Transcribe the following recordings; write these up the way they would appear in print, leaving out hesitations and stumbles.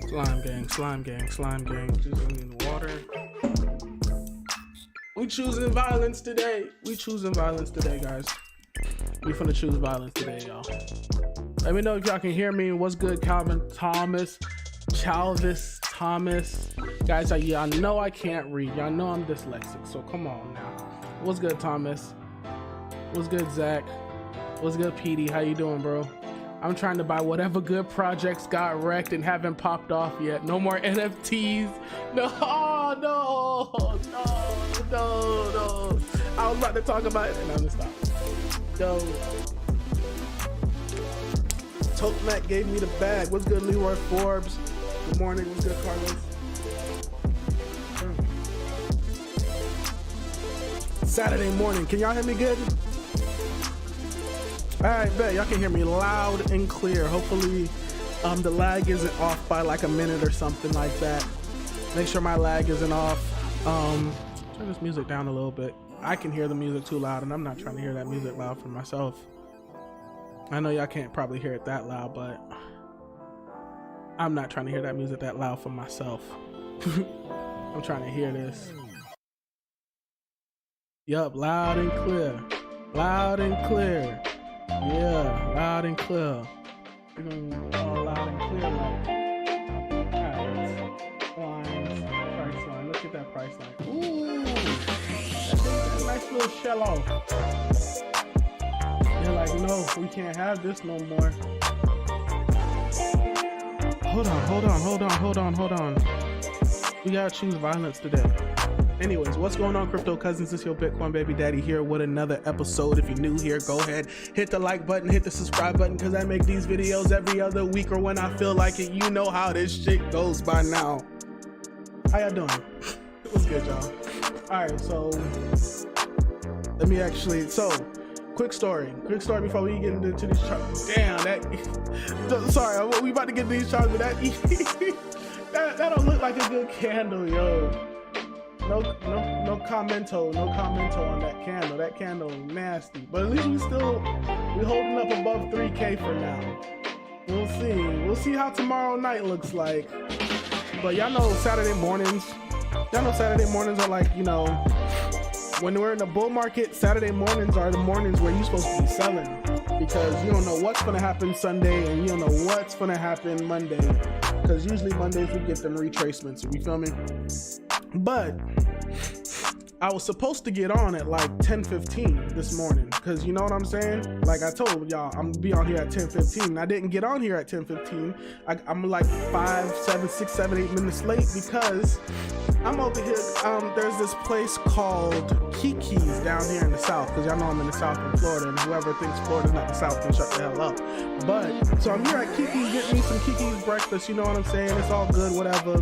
Slime gang, slime gang, slime gang. Just in the water. We choosing violence today. We choosing violence today, guys. We finna choose violence today, y'all. Let me know if y'all can hear me. What's good, Calvin Thomas? Chalvis Thomas. Guys, y'all know I can't read. Y'all know I'm dyslexic, so come on now. What's good, Thomas? What's good, Zach? What's good, Petey? How you doing, bro? I'm trying to buy whatever good projects got wrecked and haven't popped off yet. No more NFTs. No. I was about to talk about it and I'm gonna stop. Yo. Tote gave me the bag. What's good, Leroy Forbes? Good morning. What's good, Carlos? Saturday morning. Can y'all hear me good? All right, bet y'all can hear me loud and clear. Hopefully the lag isn't off by like a minute or something like that. Make sure my lag isn't off. Turn this music down a little bit. I can hear the music too loud and I'm not trying to hear that music loud for myself. I know y'all can't probably hear it that loud, but I'm not trying to hear that music that loud for myself. I'm trying to hear this. Yup, loud and clear. Loud and clear. Yeah, loud and clear. We're going all loud and clear. Alright, price line. Look at that price line. Ooh, that's a nice little shell off. They're like, no, we can't have this no more. Hold on. We gotta choose violence today. Anyways, what's going on, crypto cousins? It's your Bitcoin baby daddy here with another episode. If you're new here, go ahead, hit the like button, hit the subscribe button, because I make these videos every other week or when I feel like it. You know how this shit goes by now. How y'all doing? What's good, y'all? All right, so let me quick story before we get into these charts. Damn, sorry, we about to get into these charts, but that don't look like a good candle, yo. No commento on that candle. That candle nasty. But at least we holding up above 3K for now. We'll see how tomorrow night looks like. But y'all know Saturday mornings are like, you know, when we're in the bull market, Saturday mornings are the mornings where you're supposed to be selling, because you don't know what's gonna happen Sunday and you don't know what's gonna happen Monday, because usually Mondays we get them retracements, you feel me? But I was supposed to get on at like 10:15 this morning, because you know what I'm saying? Like I told y'all, I'm gonna be on here at 10:15. I didn't get on here at 10:15. I'm like 5, 7, 6, 7, 8 minutes late because I'm over here. There's this place called Kiki's down here in the South, because y'all know I'm in the South in Florida, and whoever thinks Florida's not the South can shut the hell up. But so I'm here at Kiki's getting me some Kiki's breakfast. You know what I'm saying? It's all good, whatever.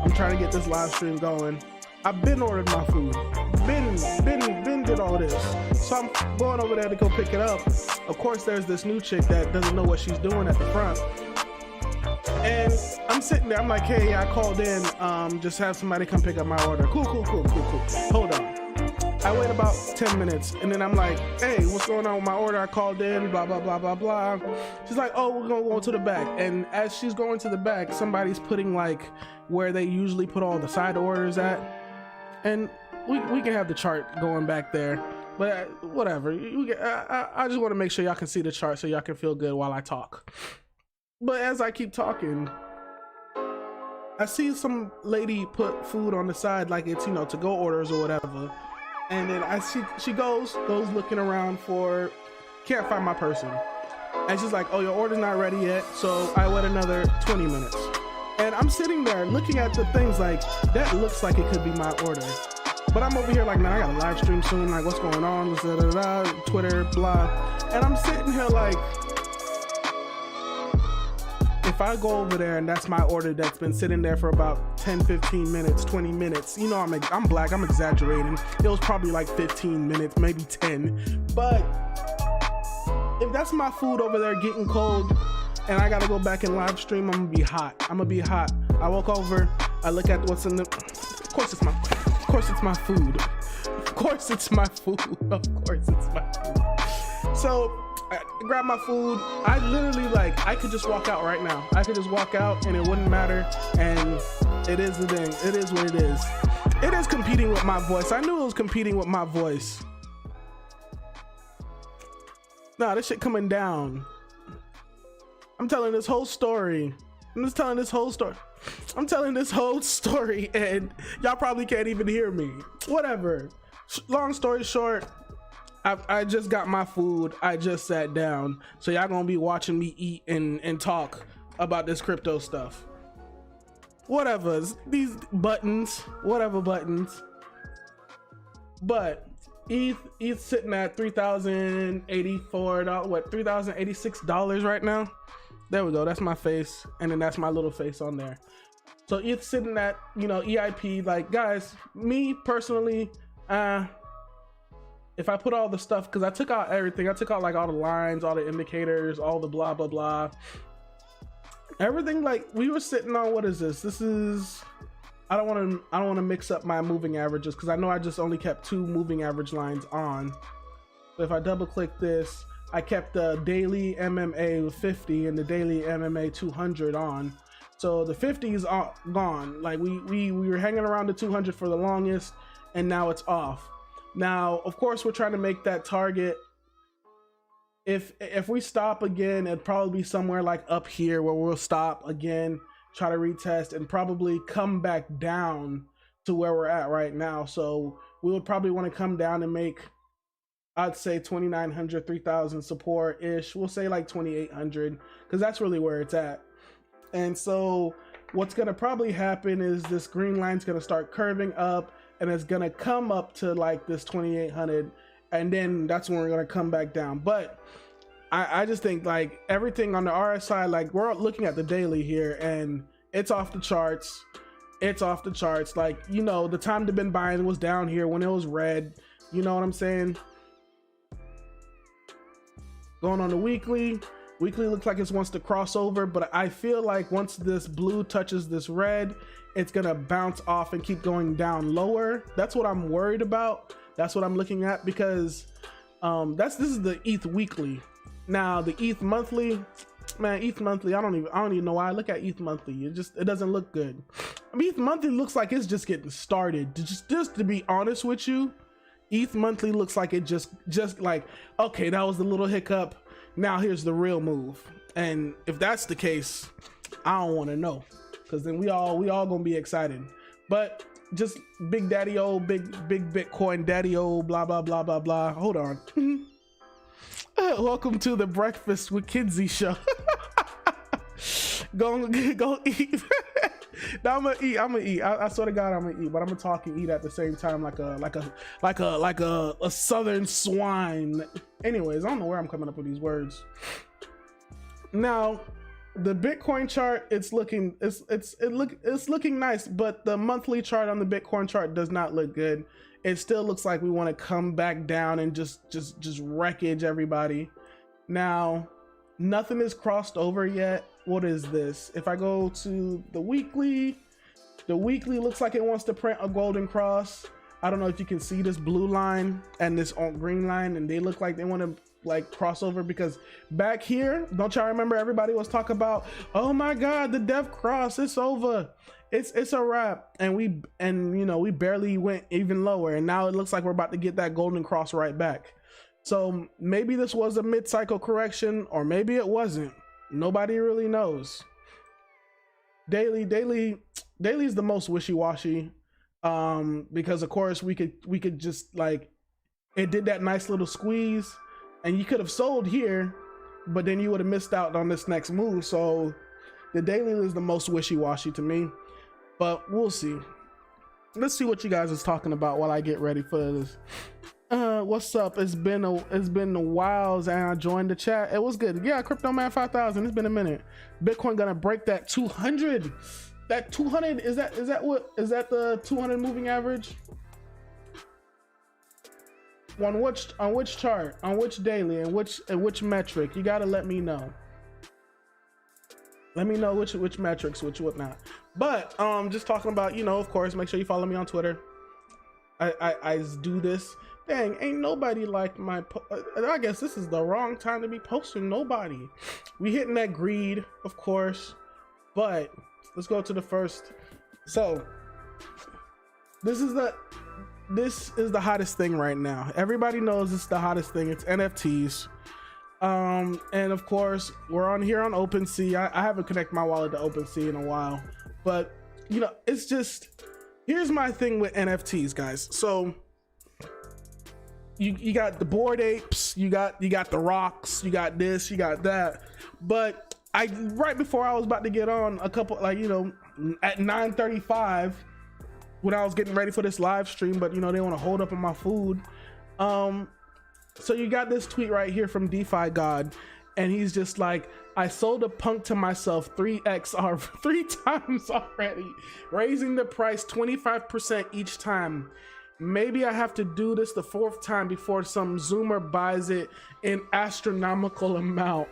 I'm trying to get this live stream going. I've been ordered my food. Been did all this. So I'm going over there to go pick it up. Of course, there's this new chick that doesn't know what she's doing at the front. And I'm sitting there, I'm like, hey, I called in, just have somebody come pick up my order. Cool. Hold on. I wait about 10 minutes and then I'm like, hey, what's going on with my order? I called in, blah, blah, blah, blah, blah. She's like, oh, we're gonna go to the back. And as she's going to the back, somebody's putting like where they usually put all the side orders at. And we can have the chart going back there, but whatever. I just want to make sure y'all can see the chart so y'all can feel good while I talk. But as I keep talking, I see some lady put food on the side like it's, you know, to-go orders or whatever. And then I see she goes looking around can't find my person. And she's like, oh, your order's not ready yet. So I wait another 20 minutes. And I'm sitting there looking at the things like, that looks like it could be my order. But I'm over here like, man, I got a live stream soon. Like, what's going on? Twitter, blah. And I'm sitting here like, if I go over there and that's my order that's been sitting there for about 10, 15 minutes, 20 minutes, you know, I'm black, I'm exaggerating. It was probably like 15 minutes, maybe 10. But if that's my food over there getting cold and I gotta go back and live stream, I'm gonna be hot. I walk over, I look at what's in the, of course it's my food. Of course it's my food. Of course it's my food. So I grab my food. I literally, like, I could just walk out right now. I could just walk out and it wouldn't matter. And it is the thing. It is what it is. It is competing with my voice. I knew it was competing with my voice. Nah, this shit coming down. I'm telling this whole story. I'm telling this whole story and y'all probably can't even hear me. Whatever. Long story short, I just got my food. I just sat down. So y'all gonna be watching me eat and talk about this crypto stuff. Whatever. These buttons. Whatever buttons. But ETH sitting at $3,084. What? $3,086 right now. There we go. That's my face, and then that's my little face on there. So ETH sitting at, you know, EIP. Like, guys, me personally, if I put all the stuff, because I took out everything. I took out like all the lines, all the indicators, all the blah blah blah. Everything, like, we were sitting on, what is this? This is, I don't want to mix up my moving averages because I know I just only kept 2 moving average lines on. So if I double click this, I kept the daily MMA 50 and the daily MMA 200 on. So the 50 is gone. Like we were hanging around the 200 for the longest, and now it's off. Now, of course, we're trying to make that target. If we stop again, it'd probably be somewhere like up here where we'll stop again, try to retest, and probably come back down to where we're at right now. So we would probably want to come down and make, I'd say 2,900, 3,000 support ish. We'll say like 2,800 because that's really where it's at. And so what's going to probably happen is this green line's going to start curving up and it's going to come up to like this 2,800. And then that's when we're going to come back down. But I just think like everything on the RSI, like we're looking at the daily here and it's off the charts. It's off the charts. Like, you know, the time to been buying was down here when it was red. You know what I'm saying? Going on the weekly looks like it wants to cross over, but I feel like once this blue touches this red, it's gonna bounce off and keep going down lower. That's what I'm worried about. That's what I'm looking at because this is the ETH weekly. Now the ETH monthly, man, ETH monthly, I don't even know why I look at ETH monthly. It doesn't look good. I mean, ETH monthly looks like it's just getting started. Just to be honest with you, ETH monthly looks like it just like, okay, that was the little hiccup. Now here's the real move. And if that's the case, I don't want to know, because then we all gonna be excited. But just big daddy old, big Bitcoin daddy old, blah blah blah blah blah. Hold on. Welcome to the Breakfast with Kinsey show. go eat. Now I'm gonna eat. I swear to God, I'm gonna eat, but I'm gonna talk and eat at the same time, like a southern swine. Anyways, I don't know where I'm coming up with these words. Now, the Bitcoin chart, it's looking nice, but the monthly chart on the Bitcoin chart does not look good. It still looks like we want to come back down and just wreckage everybody. Now, nothing is crossed over yet. What is this? If I go to the weekly looks like it wants to print a golden cross. I don't know if you can see this blue line and this green line, and they look like they want to like cross over, because back here, don't y'all remember everybody was talking about, oh my God, the death cross, it's over. It's a wrap. And you know, we barely went even lower, and now it looks like we're about to get that golden cross right back. So maybe this was a mid-cycle correction, or maybe it wasn't. Nobody really knows. Daily is the most wishy-washy, because of course we could just, like, it did that nice little squeeze and you could have sold here, but then you would have missed out on this next move. So the daily is the most wishy-washy to me, but we'll see. Let's see what you guys is talking about while I get ready for this. What's up? It's been a while, and I joined the chat. It was good. Yeah, Crypto Man 5000. It's been a minute. Bitcoin gonna break that 200. That 200 is that the 200 moving average? On which chart? On which daily? And which metric? You gotta let me know. Let me know which metrics, which whatnot. But just talking about, you know, of course, make sure you follow me on Twitter. I do this. Dang, ain't nobody liked my I guess this is the wrong time to be posting. Nobody. We hitting that greed, of course, but let's go to the first. So this is the hottest thing right now. Everybody knows it's the hottest thing. It's NFTs. And of course we're on here on OpenSea. I haven't connected my wallet to OpenSea in a while, but you know, it's just, here's my thing with NFTs, guys. So you got the Bored Apes, you got the rocks, you got this, you got that. But right before I was about to get on a couple, like, you know, at 9:35 when I was getting ready for this live stream, but you know, they want to hold up on my food. So you got this tweet right here from DeFi God, and he's just like, I sold a punk to myself 3x or 3 times already, raising the price 25% each time. Maybe I have to do this the 4th time before some Zoomer buys it in astronomical amount.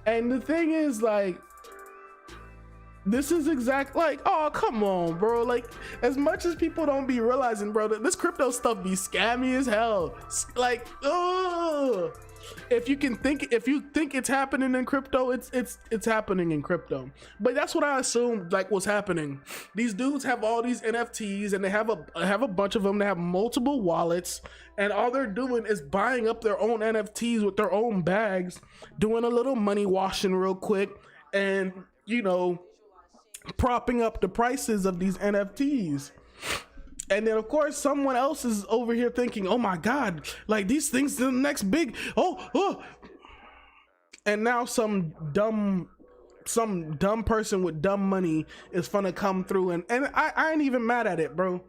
And the thing is, like, this is exact, like, oh, come on, bro. Like, as much as people don't be realizing, bro, that this crypto stuff be scammy as hell. Like, oh, if you think it's happening in crypto, it's happening in crypto. But that's what I assumed, like, was happening. These dudes have all these NFTs, and they have a bunch of them. They have multiple wallets, and all they're doing is buying up their own NFTs with their own bags, doing a little money washing real quick, and, you know, propping up the prices of these NFTs. And then of course someone else is over here thinking, oh my god, like these things are the next big, oh. And now some dumb person with dumb money is gonna come through, and I ain't even mad at it, bro.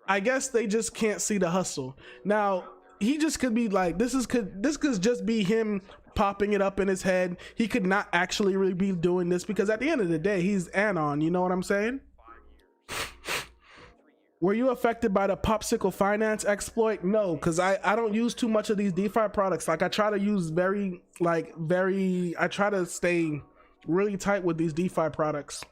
I guess they just can't see the hustle. Now he just could be like, this could just be him popping it up in his head. He could not actually really be doing this, because at the end of the day, he's Anon, you know what I'm saying? Were you affected by the Popsicle Finance exploit? No, because I don't use too much of these DeFi products. Like, I try to use I try to stay really tight with these DeFi products.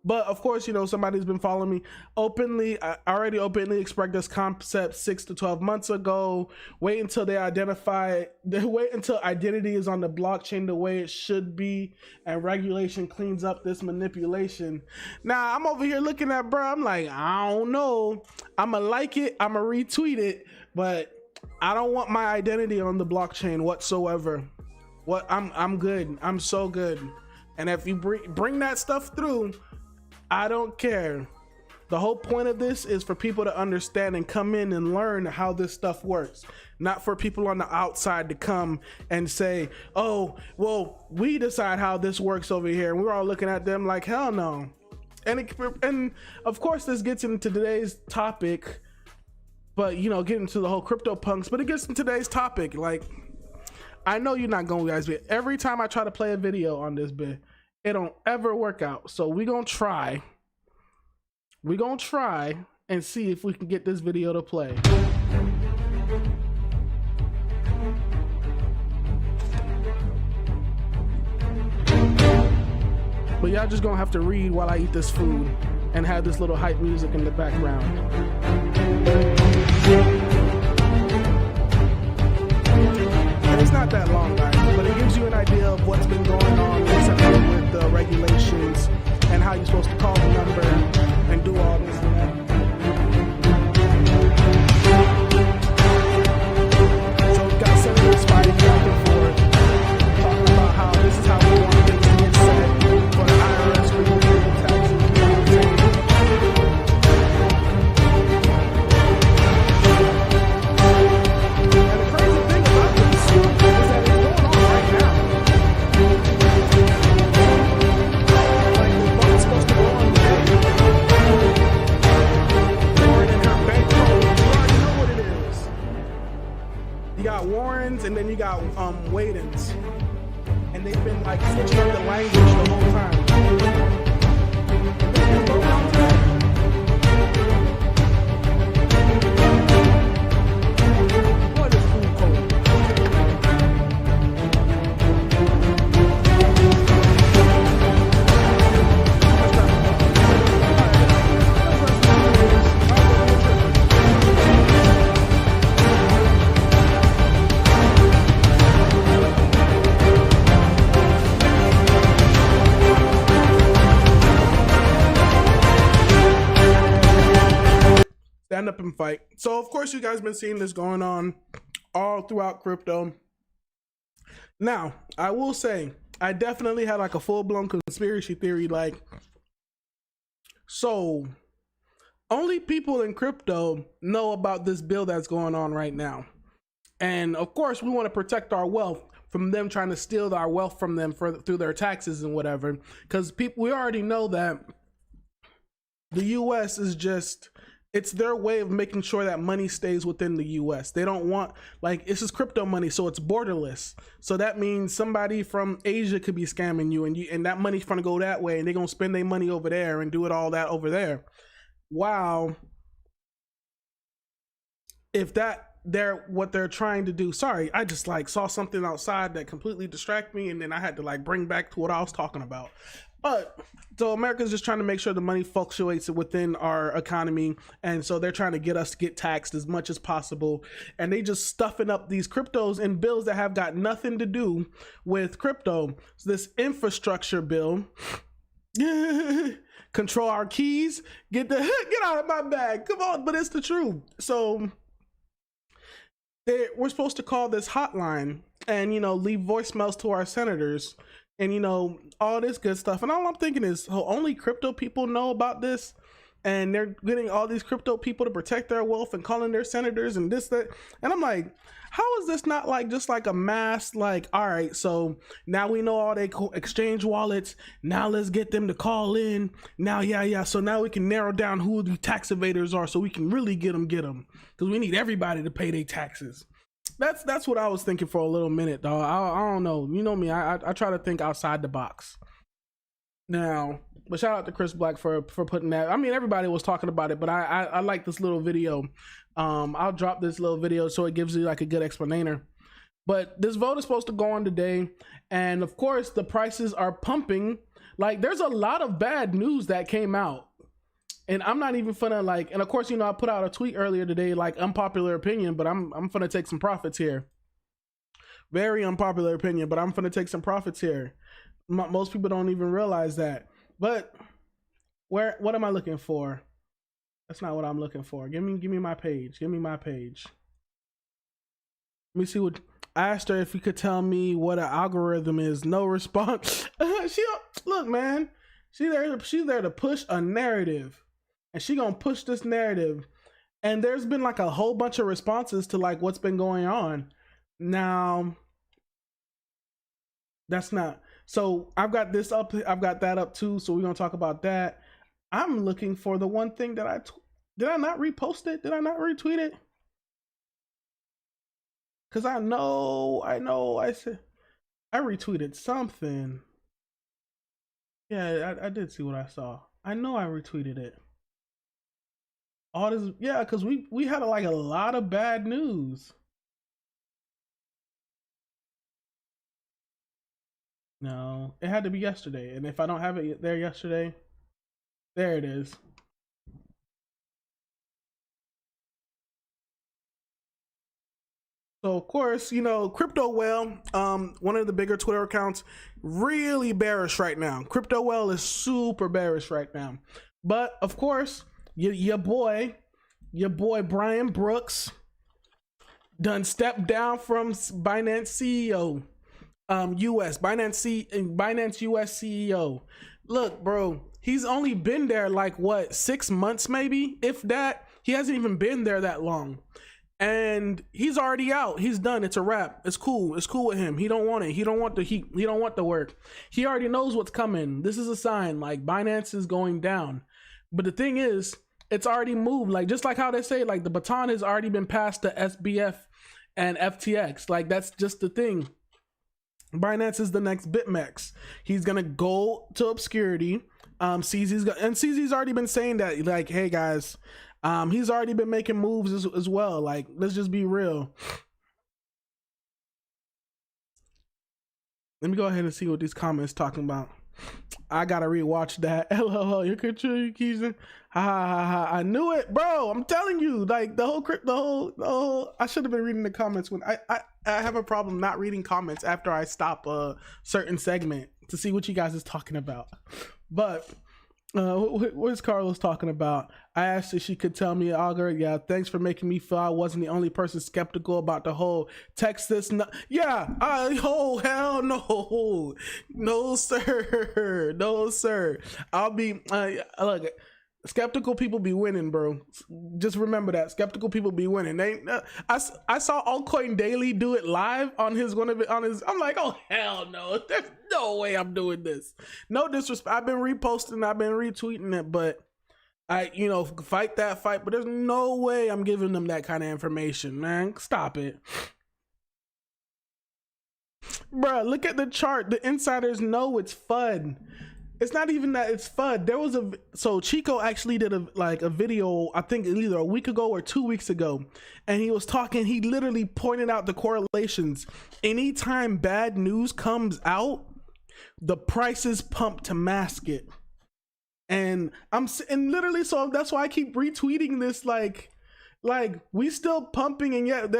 But of course, you know, somebody's been following me openly. I already openly expressed this concept 6 to 12 months ago. Wait until wait until identity is on the blockchain the way it should be, and regulation cleans up this manipulation. Now I'm over here looking at, bro, I'm like, I don't know. I'ma like it, I'ma retweet it, but I don't want my identity on the blockchain whatsoever. I'm good. I'm so good. And if you bring that stuff through, I don't care. The whole point of this is for people to understand and come in and learn how this stuff works, not for people on the outside to come and say, oh, well, we decide how this works over here, and we're all looking at them like, hell no. And of course this gets into today's topic, but you know, getting to the whole crypto punks, but it gets into today's topic. Like, I know you're not going, guys, but every time I try to play a video on this bit, it don't ever work out. So we're gonna try and see if we can get this video to play. But y'all just gonna have to read while I eat this food and have this little hype music in the background. And it's not that long, guys, but it gives you an idea of what's been going on with the regulations and how you're supposed to call the number and do all this and that. So we've got senators fighting back and forth, talking about how this is how we want things to get set for the IRS for the taxes. And the crazy thing about this is that it's going on right now. Like, the vote's supposed to go on today. Or in her bankroll. You already know what it is. You got Warrens and then you got Wadens. And they've been like switching up the language the whole time. What is food code? stand up and fight. So of course you guys been seeing this going on all throughout crypto. Now, I will say, I definitely had like a full-blown conspiracy theory, like, so only people in crypto know about this bill that's going on right now. And of course, we want to protect our wealth from them trying to steal our wealth from them through their taxes and whatever. Because we already know that the US is just, it's their way of making sure that money stays within the US. They don't want, like, this is crypto money, so it's borderless. So that means somebody from Asia could be scamming you, and that money's gonna go that way, and they're gonna spend their money over there and do it all that over there. Wow. If what they're trying to do, sorry, I just like saw something outside that completely distracted me, and then I had to like bring back to what I was talking about. But so America's just trying to make sure the money fluctuates within our economy, and so they're trying to get us to get taxed as much as possible, and they just stuffing up these cryptos and bills that have got nothing to do with crypto. So this infrastructure bill, control our keys, get out of my bag, come on, but it's the truth. So we're supposed to call this hotline and, you know, leave voicemails to our senators and, you know, all this good stuff. And all I'm thinking is, only crypto people know about this, and they're getting all these crypto people to protect their wealth and calling their senators and this, that. And I'm like, how is this not like just like a mass, like, all right, so now we know all they exchange wallets, now let's get them to call in now. Yeah, so now we can narrow down who the tax evaders are, so we can really get them, because we need everybody to pay their taxes. That's what I was thinking for a little minute, dog. I don't know, you know me, I try to think outside the box now. But shout out to Chris Black for putting that. I mean, everybody was talking about it, but I like this little video. I'll drop this little video so it gives you like a good explainer. But this vote is supposed to go on today, and of course the prices are pumping. Like, there's a lot of bad news that came out, and I'm not even finna like, and of course, you know, I put out a tweet earlier today, like, unpopular opinion, but I'm finna take some profits here. Very unpopular opinion, but I'm finna take some profits here. Most people don't even realize that. But what am I looking for? That's not what I'm looking for. Give me my page. Give me my page. Let me see what I asked her if you could tell me what an algorithm is. No response. Look, man. She's there to push a narrative, and she gonna push this narrative. And there's been like a whole bunch of responses to like what's been going on. Now, that's not. So I've got this up. I've got that up too. So we're gonna talk about that. I'm looking for the one thing that did I not repost it? Did I not retweet it? Cause I know. I said I retweeted something. Yeah, I did see what I saw. I know I retweeted it. All this, yeah, cause we had like a lot of bad news. No, it had to be yesterday. And if I don't have it there yesterday, there it is. So of course, you know, Crypto Whale, one of the bigger Twitter accounts, really bearish right now. Crypto Whale is super bearish right now. But of course, your boy Brian Brooks done stepped down from Binance CEO. Binance US CEO. Look, bro, he's only been there like what, 6 months maybe, if that. He hasn't even been there that long, and he's already out. He's done. It's a wrap. It's cool with him. He don't want it. He don't want the heat. He don't want the work. He already knows what's coming. This is a sign, like, Binance is going down. But the thing is, it's already moved. Like, just like how they say, like, the baton has already been passed to SBF and FTX. Like, that's just the thing. Binance is the next BitMEX. He's gonna go to obscurity. CZ's already been saying that, like, hey guys, he's already been making moves as well. Like, let's just be real. Let me go ahead and see what these comments talking about. I gotta rewatch that. LOL, you're confusing. Ha ha ha. I knew it, bro. I'm telling you, like, the whole I should have been reading the comments when I have a problem not reading comments after I stop a certain segment to see what you guys is talking about. But What's Carlos talking about? I asked if she could tell me, Augur. Yeah, thanks for making me feel I wasn't the only person skeptical about the whole Texas. Yeah, oh hell no, no sir, no sir. I'll be look. Skeptical people be winning, bro. Just remember that skeptical people be winning. I saw Altcoin Daily do it live on his I'm like, oh hell no, there's no way I'm doing this. No disrespect. I've been reposting, I've been retweeting it, but I fight that fight. But there's no way I'm giving them that kind of information, man. Stop it. Bruh, look at the chart. The insiders know it's FUD. It's not even that it's FUD. There was so Chico actually did a video, I think either a week ago or 2 weeks ago, and he was talking, he literally pointed out the correlations. Anytime bad news comes out, the prices pump to mask it. And literally, so that's why I keep retweeting this, like we still pumping, and yet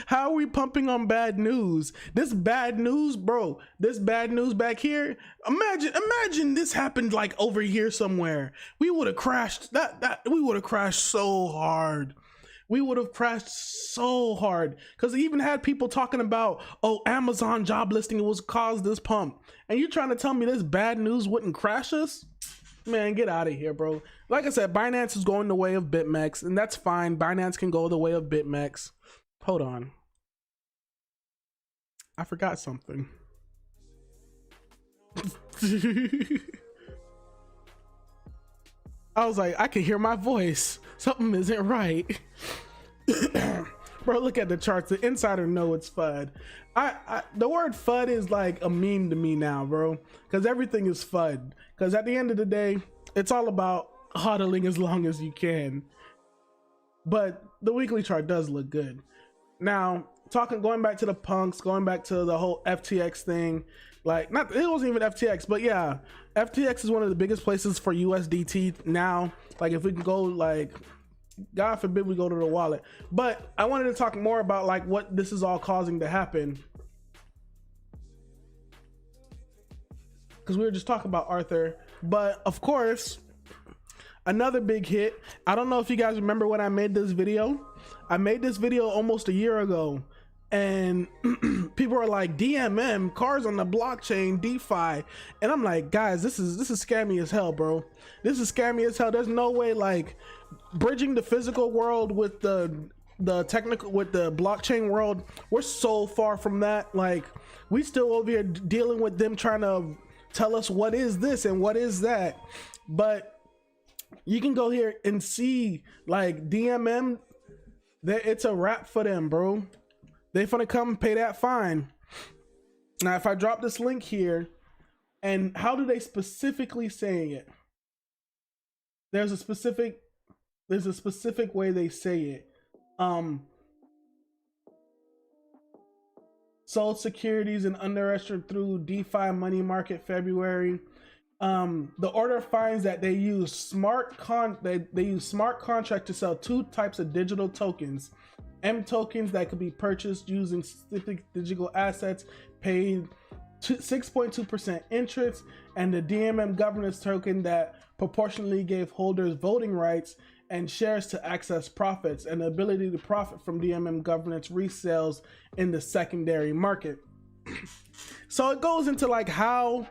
how are we pumping on bad news? This bad news, bro, this bad news back here, imagine this happened like over here somewhere. We would have crashed we would have crashed so hard. We would have crashed so hard, because they even had people talking about, oh, Amazon job listing was caused this pump, and you trying to tell me this bad news wouldn't crash us? Man, get out of here, bro. Like I said, Binance is going the way of BitMEX, and that's fine. Binance can go the way of BitMEX. Hold on. I forgot something. I was like, I can hear my voice. Something isn't right. Bro, look at the charts. The insider know it's FUD. The word FUD is like a meme to me now, bro, because everything is FUD. Because at the end of the day, it's all about hodling as long as you can. But the weekly chart does look good. Now, going back to the punks, going back to the whole FTX thing, it wasn't even FTX, but yeah, FTX is one of the biggest places for USDT now. Like, if we can go, God forbid we go to the wallet. But I wanted to talk more about what this is all causing to happen, because we were just talking about Arthur. But of course, another big hit. I don't know if you guys remember when I made this video. I made this video almost a year ago, and people are like, DMM, cars on the blockchain, DeFi, and I'm like, guys, this is scammy as hell, bro. This is scammy as hell. There's no way, bridging the physical world with the technical, with the blockchain world, we're so far from that. We still over here dealing with them trying to tell us what is this and what is that. But you can go here and see, DMM, it's a wrap for them, bro. They finna come pay that fine. Now, if I drop this link here, and how do they specifically say it? There's a specific way they say it. Sold securities and underwritten through DeFi money market February. The order finds that they use smart contract to sell two types of digital tokens. M tokens that could be purchased using specific digital assets, paid 6.2% interest, and the DMM governance token that proportionally gave holders voting rights and shares to access profits and the ability to profit from DMM governance resales in the secondary market. So it goes into how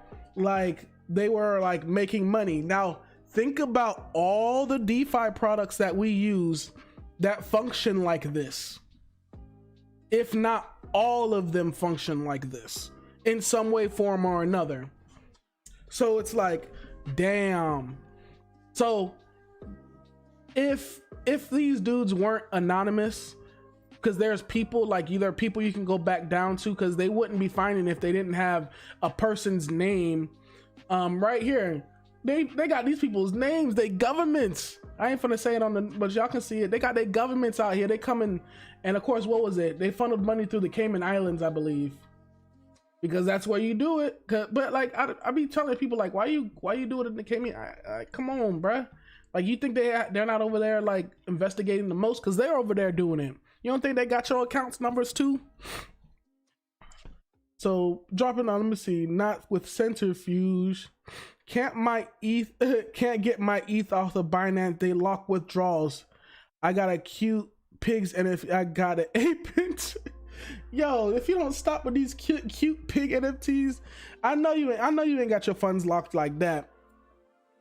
they were making money. Now think about all the DeFi products that we use that function like this. If not all of them function like this in some way, form, or another. So it's damn. So if these dudes weren't anonymous, because there's people either people you can go back down to, because they wouldn't be finding if they didn't have a person's name. Right here, they got these people's names, they governments. I ain't finna say it but y'all can see it. They got their governments out here. They coming, and of course, what was it? They funneled money through the Cayman Islands, I believe, because that's where you do it. But I be telling people why you do it in the Cayman? Come on, bruh. You think they're not over there investigating the most, because they're over there doing it. You don't think they got your accounts numbers too? So dropping on, let me see, not with centrifuge. Can't my ETH can't get my ETH off the Binance. They lock withdrawals. I got a cute pigs and if I got an ape. Yo, if you don't stop with these cute pig NFTs, I know you ain't got your funds locked like that.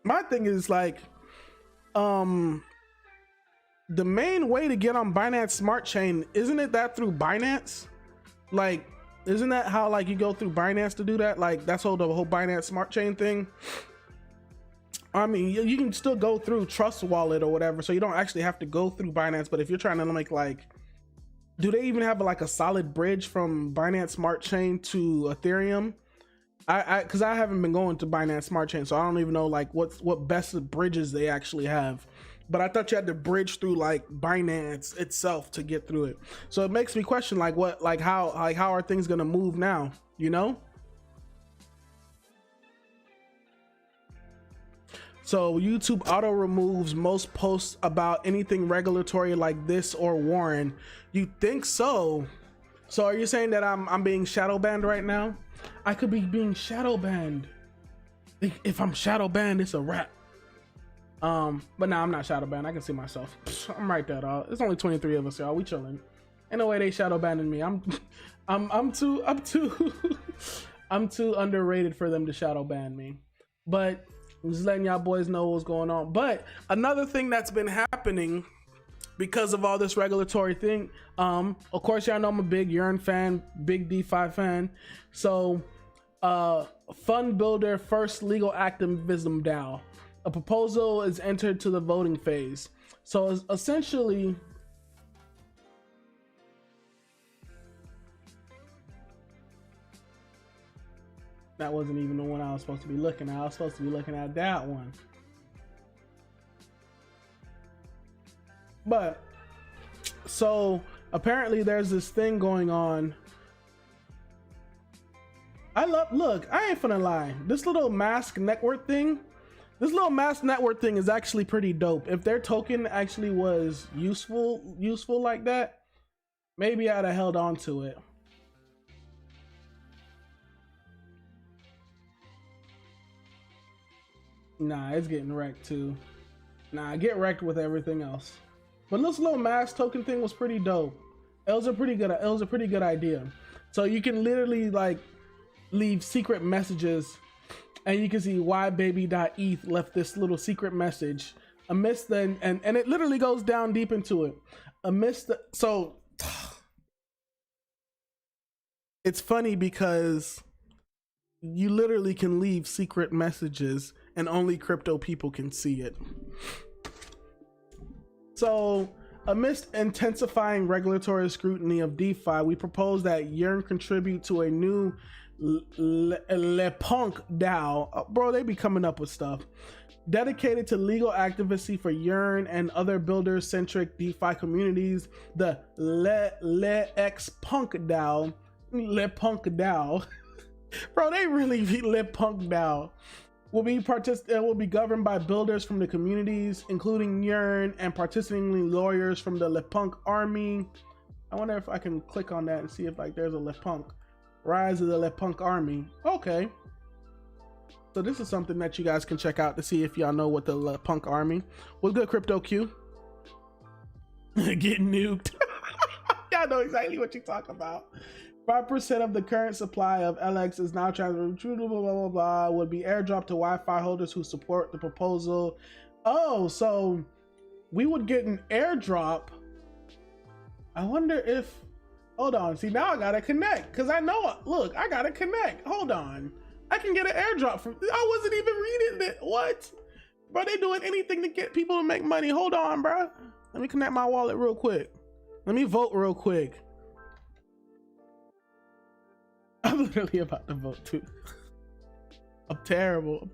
My thing is like, the main way to get on Binance Smart Chain, isn't it that through Binance? Like, isn't that how like you go through Binance to do that? Like that's all the whole Binance Smart Chain thing. I mean, you can still go through Trust Wallet or whatever, so you don't actually have to go through Binance. But if you're trying to make like, do they even have like a solid bridge from Binance Smart Chain to Ethereum? Because I haven't been going to Binance Smart Chain, so I don't even know like what best bridges they actually have. But I thought you had to bridge through like Binance itself to get through it. So it makes me question like how are things gonna move now? You know? So YouTube auto removes most posts about anything regulatory like this or Warren. You think so? So are you saying that I'm being shadow banned right now? I could be being shadow banned. If I'm shadow banned, it's a wrap. But nah, I'm not shadow banned. I can see myself. I'm right there, dog. It's only 23 of us, y'all. We chilling. Ain't no way they shadow banning me. I'm too I'm too underrated for them to shadow ban me. But I'm just letting y'all boys know what's going on. But another thing that's been happening because of all this regulatory thing, of course y'all know I'm a big Yearn fan, big DeFi fan. So Fund Builder first legal activism DAO. A proposal is entered to the voting phase. So essentially, that wasn't even the one I was supposed to be looking at. I was supposed to be looking at that one. But so apparently there's this thing going on. Look, I ain't finna lie. This little mask network thing is actually pretty dope. If their token actually was useful like that, maybe I'd have held on to it. Nah, it's getting wrecked too. Nah, get wrecked with everything else. But this little mask token thing was pretty dope. It was a pretty good idea. So you can literally like leave secret messages, and you can see why baby.eth left this little secret message amidst the and it literally goes down deep into it. Amidst the, so it's funny because you literally can leave secret messages and only crypto people can see it. So amidst intensifying regulatory scrutiny of DeFi, we propose that Yearn contribute to a new Le Punk DAO. Bro, they be coming up with stuff dedicated to legal advocacy for Yearn and other builder-centric DeFi communities. The Le X Punk DAO, Le Punk DAO. Bro, they really be Le Punk DAO. Will be governed by builders from the communities, including Yearn, and participating lawyers from the Le Punk army. I wonder if I can click on that and see if like there's a Le Punk. Rise of the Le Punk army. Okay. So this is something that you guys can check out to see if y'all know what the Le Punk army. What's good, Crypto Q? Getting nuked. Y'all know exactly what you talk about. 5% of the current supply of LX is now transferred, blah, blah, blah, blah, would be airdropped to Wi-Fi holders who support the proposal. Oh, so we would get an airdrop. I wonder if, hold on. See, now I gotta connect because I know, look, I gotta connect. Hold on. I can get an airdrop from, I wasn't even reading it. What? Bro, they doing anything to get people to make money. Hold on, bro. Let me connect my wallet real quick. Let me vote real quick. I'm literally about to vote too. I'm terrible.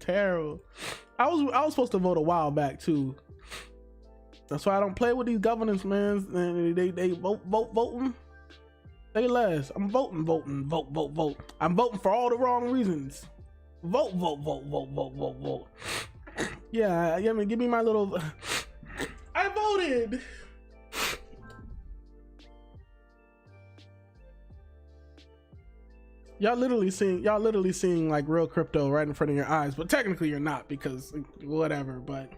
I was supposed to vote a while back too. That's why I don't play with these governors, man. They voting. Say less. I'm voting. Vote. I'm voting for all the wrong reasons. Vote. Yeah, I mean, give me my little. I voted. y'all literally seeing like real crypto right in front of your eyes, but technically you're not, because whatever. But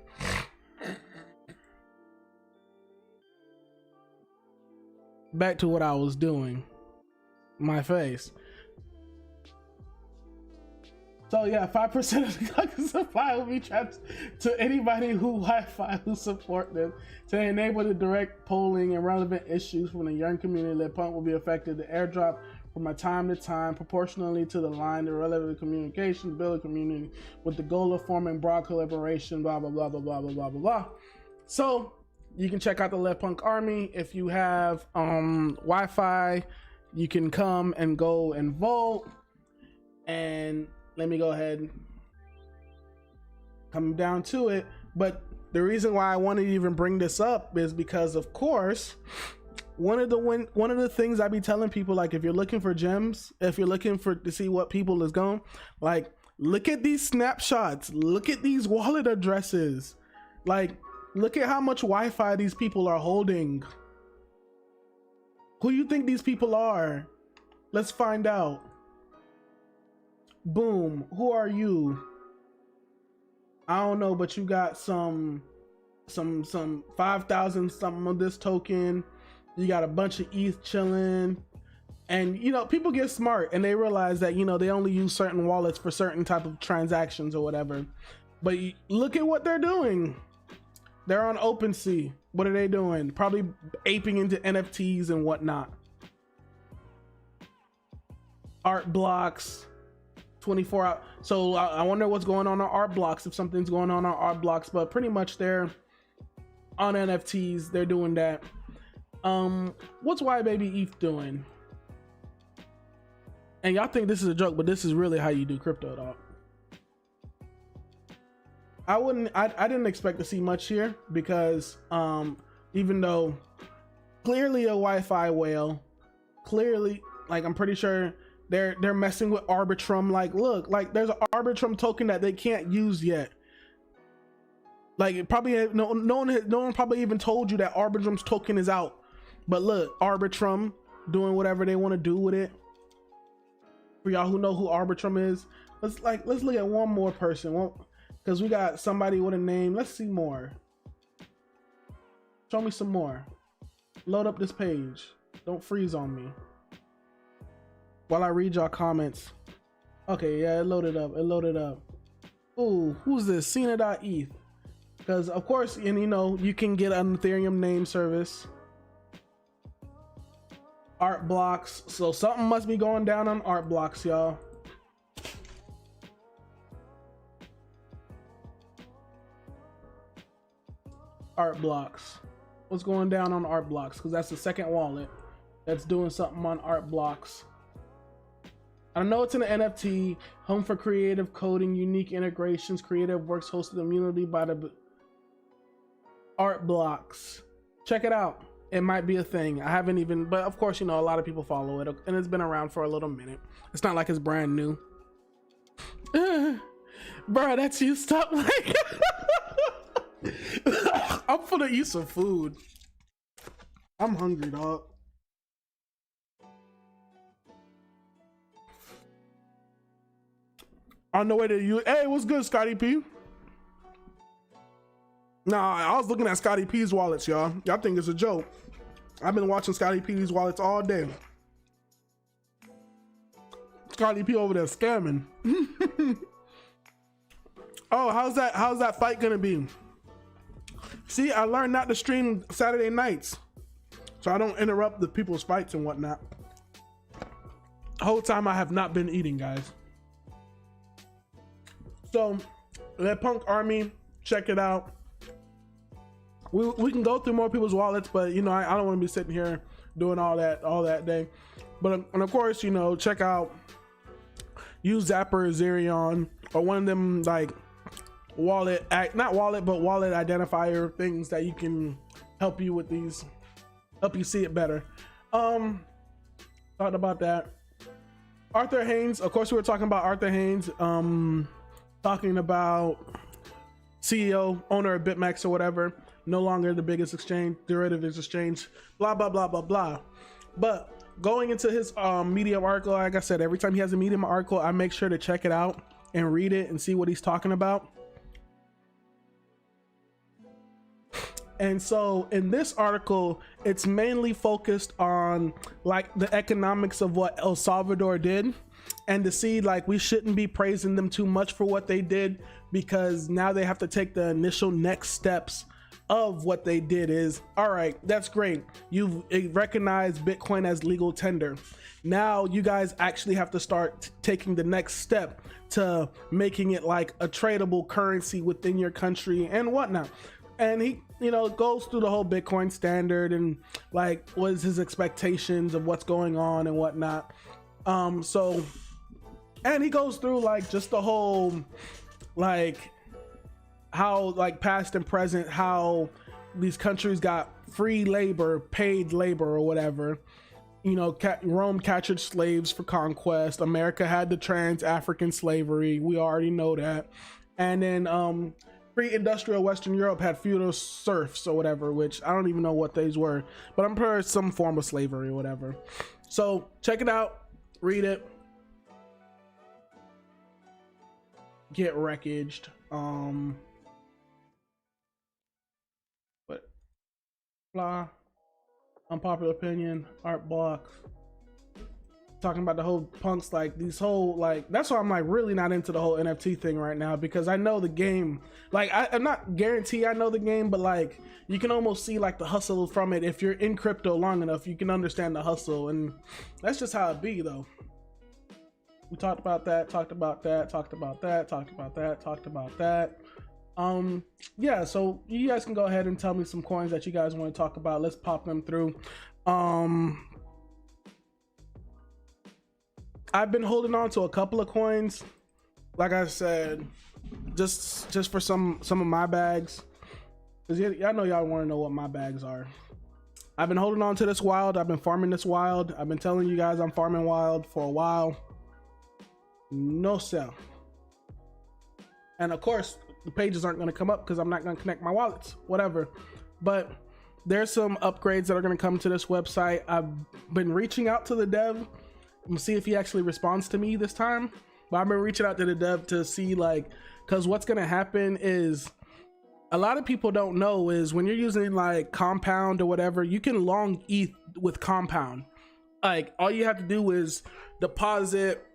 back to what I was doing, my face. So yeah, 5% of the token supply will be trapped to anybody who Wi-Fi who support them. To enable the direct polling and relevant issues from the young community, the punk will be affected. The airdrop from a time to time, proportionally to the line, the relevant communication, build a community with the goal of forming broad collaboration, blah, blah, blah, blah, blah, blah, blah, blah, blah. So you can check out the Left Punk Army. If you have Wi-Fi, you can come and go and vote. And let me go ahead and come down to it. But the reason why I wanted to even bring this up is because, of course, one of the things I be telling people, like, if you're looking for gems, if you're looking to see what people is going, like, look at these snapshots, look at these wallet addresses, like, look at how much Wi-Fi these people are holding. Who do you think these people are? Let's find out. Boom. Who are you? I don't know, but you got some 5,000 something on this token. You got a bunch of ETH chilling. And you know, people get smart and they realize that, you know, they only use certain wallets for certain type of transactions or whatever. But look at what they're doing. They're on OpenSea. What are they doing? Probably aping into NFTs and whatnot. Art blocks. 24 hours. So I wonder what's going on art blocks, if something's going on art blocks, but pretty much they're on NFTs. They're doing that. What's Why Baby ETH doing? And y'all think this is a joke, but this is really how you do crypto, dog. I didn't expect to see much here because even though clearly a Wi-Fi whale, clearly, like, I'm pretty sure they're messing with Arbitrum. Like, look, like, there's an Arbitrum token that they can't use yet. Like, it probably no one probably even told you that Arbitrum's token is out. But look, Arbitrum doing whatever they want to do with it. For y'all who know who Arbitrum is, let's look at one more person. Because we got somebody with a name. Let's see more. Show me some more. Load up this page. Don't freeze on me while I read y'all comments. Okay, yeah, it loaded up. It loaded up. Ooh, who's this? Cena.eth. Because of course, and you know, you can get an Ethereum name service. Art blocks. So something must be going down on art blocks, y'all. Art blocks. What's going down on art blocks? Because that's the second wallet that's doing something on art blocks. I know it's an NFT, home for creative coding, unique integrations, creative works hosted immunity by the art blocks. Check it out. It might be a thing. I haven't even, but of course, you know, a lot of people follow it and it's been around for a little minute. It's not like it's brand new. Bro, that's you. Stop. Like, I'm gonna eat some food. I'm hungry, dog. On the way to you. Hey, what's good, Scotty P? Nah, I was looking at Scotty P's wallets, y'all. Y'all think it's a joke. I've been watching Scotty P's wallets all day. Scotty P over there scamming. Oh, how's that fight gonna be? See, I learned not to stream Saturday nights, so I don't interrupt the people's fights and whatnot. The whole time I have not been eating, guys. So, that Punk Army, check it out. We can go through more people's wallets, but you know, I don't want to be sitting here doing all that day. But and of course, you know, check out, use Zapper, Zerion, or one of them like wallet identifier things that you can help you with these, help you see it better. Thought about that. Arthur Haynes, of course, we were talking about Arthur Haynes, talking about CEO, owner of BitMEX or whatever, no longer the biggest exchange, derivatives exchange, blah, blah, blah, blah, blah. But going into his Medium article, like I said, every time he has a Medium article, I make sure to check it out and read it and see what he's talking about. And so in this article, it's mainly focused on like the economics of what El Salvador did, and to see like we shouldn't be praising them too much for what they did, because now they have to take the initial next steps of what they did. Is all right, that's great, you've recognized Bitcoin as legal tender. Now you guys actually have to start taking the next step to making it like a tradable currency within your country and whatnot. And he, you know, goes through the whole Bitcoin standard and like what is his expectations of what's going on and whatnot. So, and he goes through like just the whole like how like past and present, how these countries got free labor, paid labor or whatever. You know, Rome captured slaves for conquest. America had the trans-African slavery. We already know that. And then pre-industrial Western Europe had feudal serfs or whatever, which I don't even know what these were, but I'm sure it's some form of slavery or whatever. So check it out, read it, get wreckaged. But blah, unpopular opinion, art blocks, talking about the whole punks, like these whole like, that's why I'm like really not into the whole NFT thing right now, because I know the game. Like I'm not guarantee I know the game, but like you can almost see like the hustle from it. If you're in crypto long enough, you can understand the hustle, and that's just how it be though. We talked about that, talked about that, talked about that, talked about that, talked about that. Yeah, so you guys can go ahead and tell me some coins that you guys want to talk about. Let's pop them through. I've been holding on to a couple of coins, like I said, just for some of my bags, because y'all know y'all want to know what my bags are. I've been holding on to this wild. I've been farming this wild. I've been telling you guys I'm farming wild for a while. No sell. And of course, the pages aren't going to come up because I'm not going to connect my wallets, whatever. But there's some upgrades that are going to come to this website. I've been reaching out to the dev. I'm gonna see if he actually responds to me this time. But I've been reaching out to the dev to see, like, because what's going to happen is, a lot of people don't know is when you're using like Compound or whatever, you can long ETH with Compound. Like all you have to do is deposit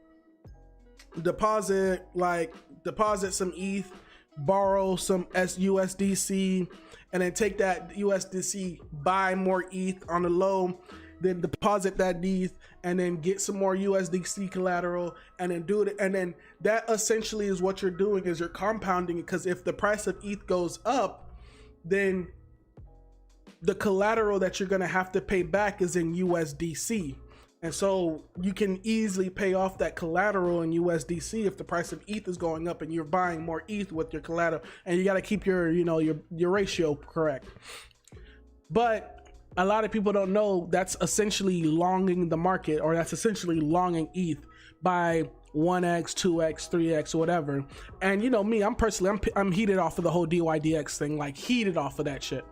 some ETH, borrow some USDC, and then take that USDC, buy more ETH on the low, then deposit that ETH, and then get some more USDC collateral, and then do it. And then that essentially is what you're doing, is you're compounding it, because if the price of ETH goes up, then the collateral that you're gonna have to pay back is in USDC. And so you can easily pay off that collateral in USDC if the price of ETH is going up and you're buying more ETH with your collateral, and you got to keep your, you know, your ratio correct. But a lot of people don't know that's essentially longing the market, or that's essentially longing ETH by 1x, 2x, 3x, or whatever. And you know me, I'm heated off of the whole DYDX thing, like heated off of that shit.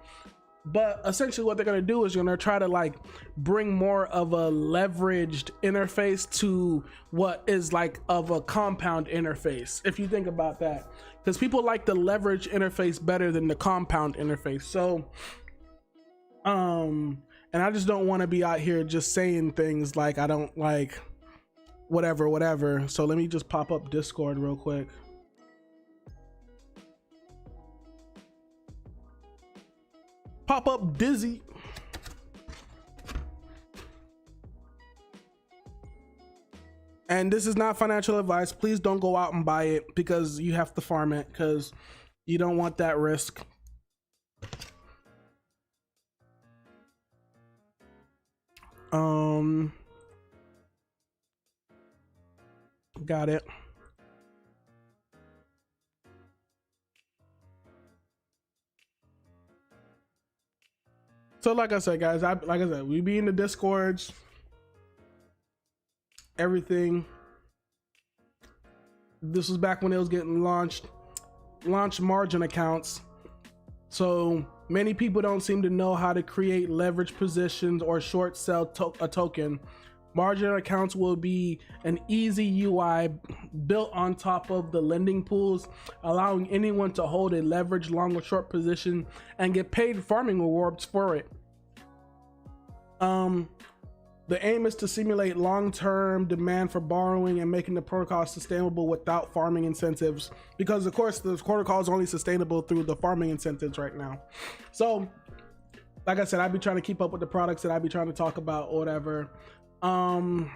But essentially what they're going to do is you're going to try to like bring more of a leveraged interface to what is like of a Compound interface, if you think about that, because people like the leverage interface better than the Compound interface. So and I just don't want to be out here just saying things like I don't like whatever. So let me just pop up Discord real quick. Pop up Dizzy. And this is not financial advice. Please don't go out and buy it, because you have to farm it, because you don't want that risk. Got it. So like I said, guys, we be in the Discords, everything. This was back when it was getting launched margin accounts. So Many people don't seem to know how to create leverage positions or short sell a token. Margin accounts will be an easy UI built on top of the lending pools, allowing anyone to hold a leveraged long or short position and get paid farming rewards for it. The aim is to simulate long-term demand for borrowing and making the protocol sustainable without farming incentives, because of course the protocol is only sustainable through the farming incentives right now. So like I said, I'd be trying to keep up with the products that I'd be trying to talk about or whatever. Of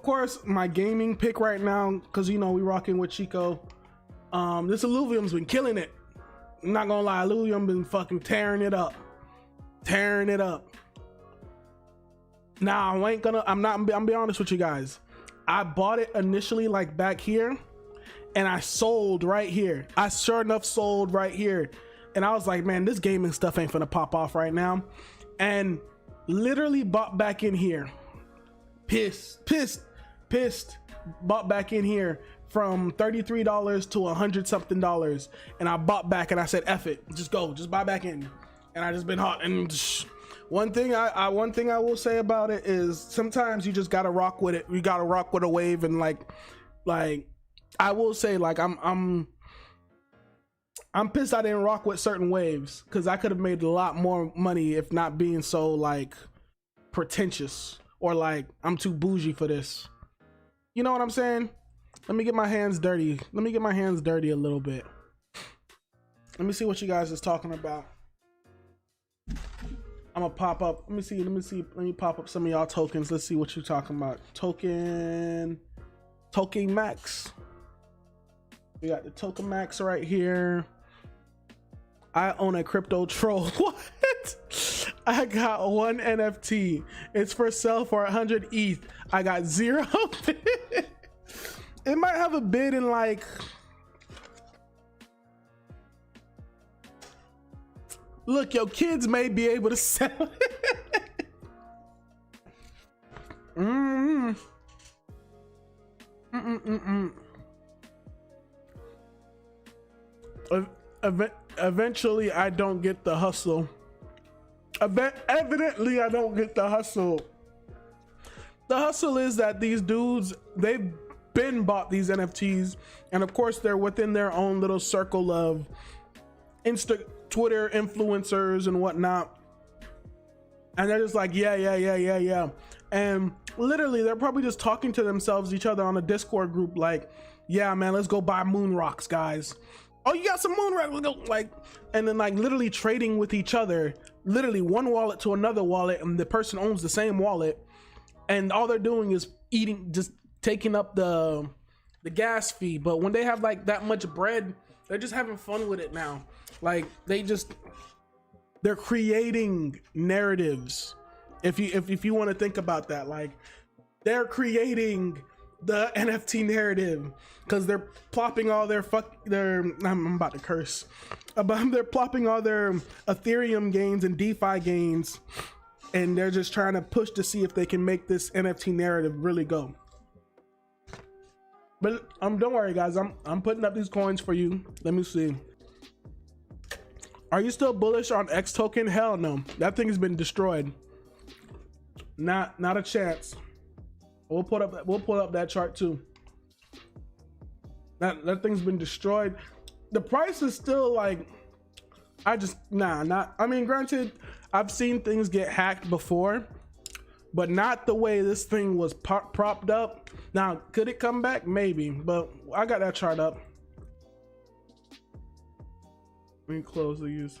course my gaming pick right now, because you know we rocking with Chico, this Illuvium's been killing it. I'm not gonna lie, Illuvium been fucking tearing it up. Now I'm be honest with you guys, I bought it initially like back here and I sold right here. I sure enough sold right here, and I was like, man, this gaming stuff ain't finna pop off right now, and literally bought back in here, pissed, bought back in here from $33 to $100 something, and I bought back and I said, F it, just buy back in. And I just been hot. And one thing I will say about it is sometimes you just gotta rock with it. You gotta rock with a wave, and like I will say, like I'm pissed I didn't rock with certain waves, because I could have made a lot more money if not being so like pretentious or like I'm too bougie for this. You know what I'm saying? Let me get my hands dirty. Let me get my hands dirty a little bit. Let me see what you guys is talking about. I'm gonna pop up. Let me pop up some of y'all tokens. Let's see what you're talking about. Token Max. We got the Token Max right here. I own a crypto troll. What? I got one NFT. It's for sale for 100 ETH. I got 0 bid. It might have a bid in like, look, your kids may be able to sell it. Eventually, I don't get the hustle. Evidently, I don't get the hustle. The hustle is that these dudes, they've been bought these NFTs, and of course, they're within their own little circle of Twitter influencers and whatnot, and they're just like, yeah, and literally they're probably just talking to themselves, each other on a Discord group, like, yeah, man, let's go buy moon rocks, guys. Oh, you got some moon rocks? Let's go. Like, and then like literally trading with each other, literally one wallet to another wallet, and the person owns the same wallet, and all they're doing is eating, just taking up the gas fee. But when they have like that much bread, they're just having fun with it now. Like they're creating narratives. If you want to think about that, like they're creating the NFT narrative, because they're plopping all their I'm about to curse, but they're plopping all their Ethereum gains and DeFi gains, and they're just trying to push to see if they can make this NFT narrative really go. But don't worry, guys. I'm putting up these coins for you. Let me see. Are you still bullish on X token? Hell no. That thing has been destroyed. Not a chance. We'll put up that chart too. That thing's been destroyed. The price is still like, I mean, granted, I've seen things get hacked before, but not the way this thing was propped up. Now, could it come back? Maybe, but I got that chart up. Let me close these.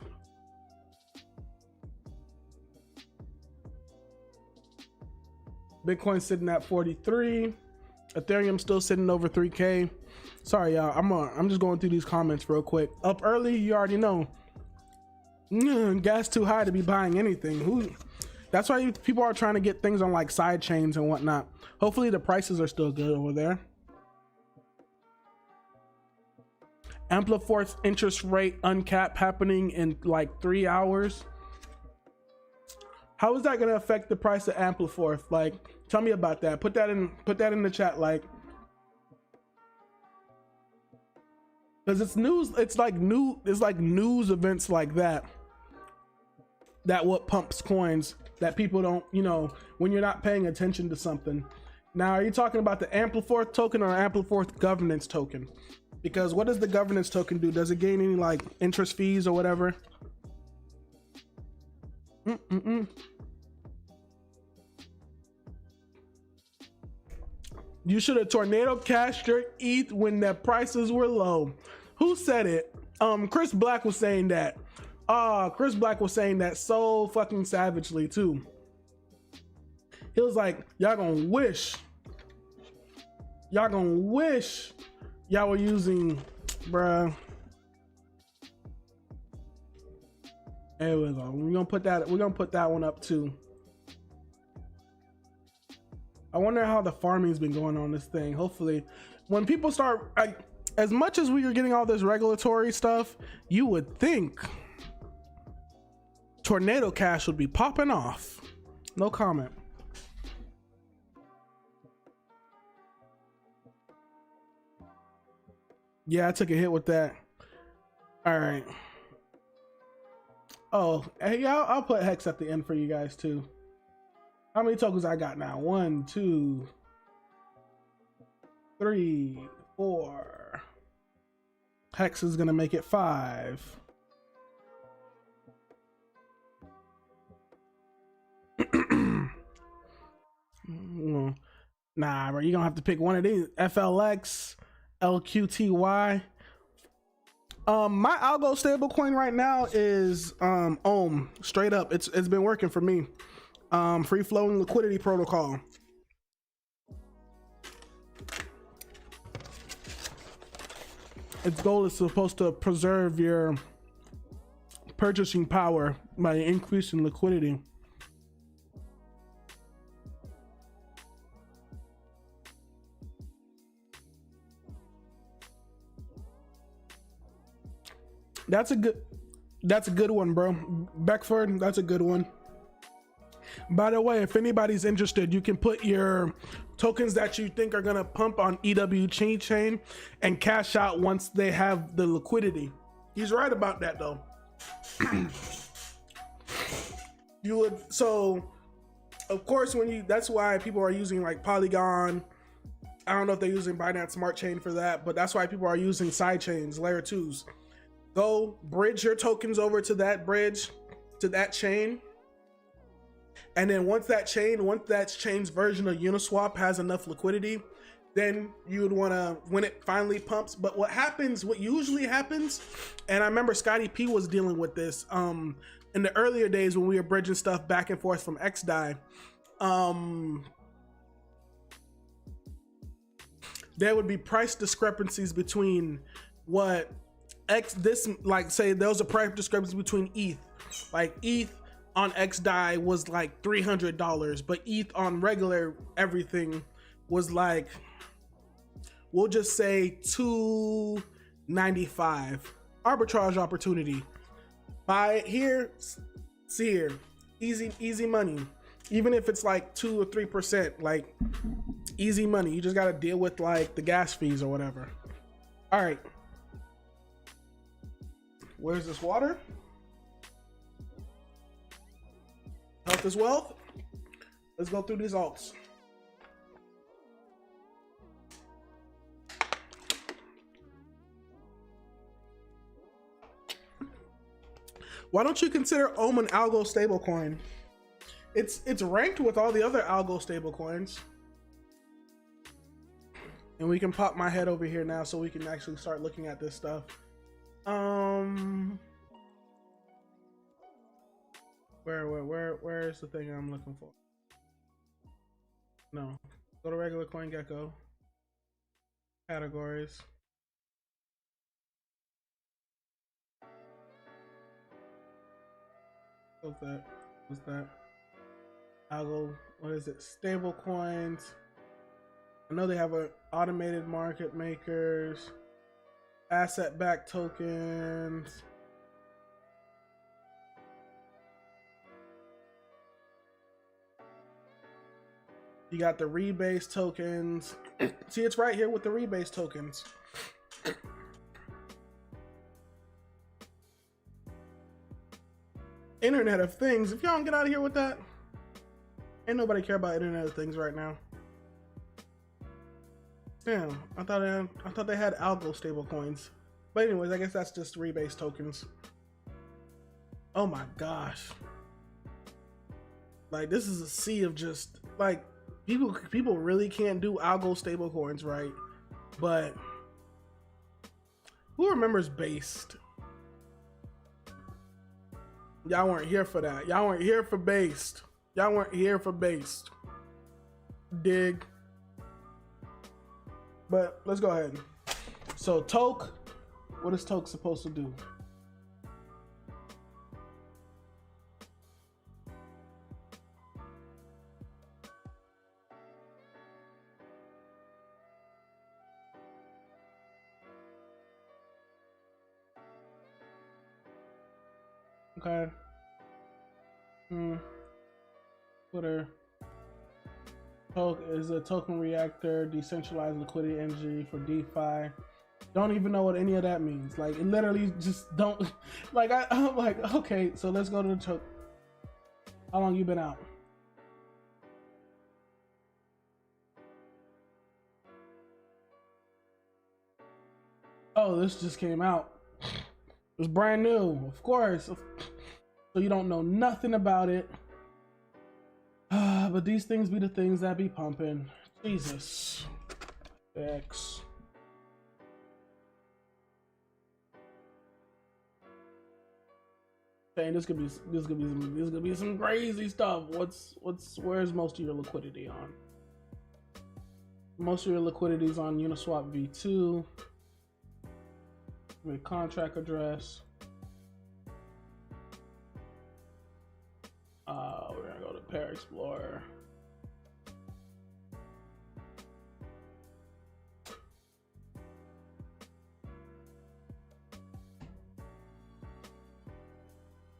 Bitcoin sitting at 43. Ethereum still sitting over 3K. Sorry, y'all. I'm just going through these comments real quick. Up early, you already know. Gas too high to be buying anything. That's why people are trying to get things on like side chains and whatnot. Hopefully the prices are still good over there. Ampliforce interest rate uncap happening in like 3 hours. How is that going to affect the price of Ampliforce? Like, tell me about that. Put that in the chat. Like, because it's news. It's like news events like that what pumps coins that people don't, you know, when you're not paying attention to something. Now, are you talking about the Ampliforth token or Ampliforth governance token? Because what does the governance token do? Does it gain any like interest fees or whatever? You should have tornado cashed your ETH when the prices were low. Who said it? Chris Black was saying that. Chris Black was saying that so fucking savagely too. He was like, y'all gonna wish y'all were using, bruh. There we go. We're gonna put that one up too. I wonder how the farming's been going on this thing. Hopefully, when people start, as much as we are getting all this regulatory stuff, you would think Tornado Cash would be popping off. No comment. Yeah, I took a hit with that. All right. Oh, hey, yeah, I'll put Hex at the end for you guys too. How many tokens I got now? 1, 2, 3, 4. Hex is gonna make it 5. Nah, bro, you're gonna have to pick one of these. FLX, LQTY. My algo stablecoin right now is Ohm. Straight up, it's been working for me. Free flowing liquidity protocol. Its goal is supposed to preserve your purchasing power by increasing liquidity. That's a good one, bro. Beckford, that's a good one. By the way, if anybody's interested, you can put your tokens that you think are gonna pump on EW chain and cash out once they have the liquidity. He's right about that though. You would, so of course that's why people are using like Polygon. I don't know if they're using Binance Smart Chain for that, but that's why people are using side chains, layer 2s. Go bridge your tokens over to that bridge, to that chain. And then once that chain's version of Uniswap has enough liquidity, then you would want to, when it finally pumps. But what usually happens, and I remember Scotty P was dealing with this in the earlier days when we were bridging stuff back and forth from XDAI. There would be price discrepancies between what say there was a price discrepancy between ETH. Like ETH on XDAI was like $300, but ETH on regular everything was like, we'll just say $2.95. Arbitrage opportunity. Buy it here, see here. Easy money. Even if it's like 2 or 3%, like easy money. You just gotta deal with like the gas fees or whatever. All right. Where's this water? Health is wealth. Let's go through these alts. Why don't you consider Ohm an algo stablecoin? It's ranked with all the other algo stablecoins. And we can pop my head over here now so we can actually start looking at this stuff. Where is the thing I'm looking for? No, go to regular CoinGecko. Categories. What's that? Algo, what is it? Stable coins. I know they have automated market makers, asset-backed tokens. You got the rebase tokens. See, it's right here with the rebase tokens. Internet of Things. If y'all don't get out of here with that, ain't nobody care about Internet of Things right now. Damn, I thought they had algo stable coins. But anyways, I guess that's just rebase tokens. Oh my gosh. Like, this is a sea of just like people really can't do algo stable coins right. But who remembers Based? Y'all weren't here for that. Y'all weren't here for Based. Y'all weren't here for Based. Dig. But let's go ahead. So Toke, what is Toke supposed to do? Okay. Twitter. Toke is a token reactor, decentralized liquidity energy for DeFi. Don't even know what any of that means. Like, it literally just don't. Like, I'm like, okay, so let's go to the Toke. How long you been out? Oh, this just came out. It's brand new, of course. So you don't know nothing about it. But these things be the things that be pumping. Jesus. X. Dang, this could be some crazy stuff. Where's most of your liquidity on? Most of your liquidity is on Uniswap V2. With contract address. We're gonna go to Pair Explorer.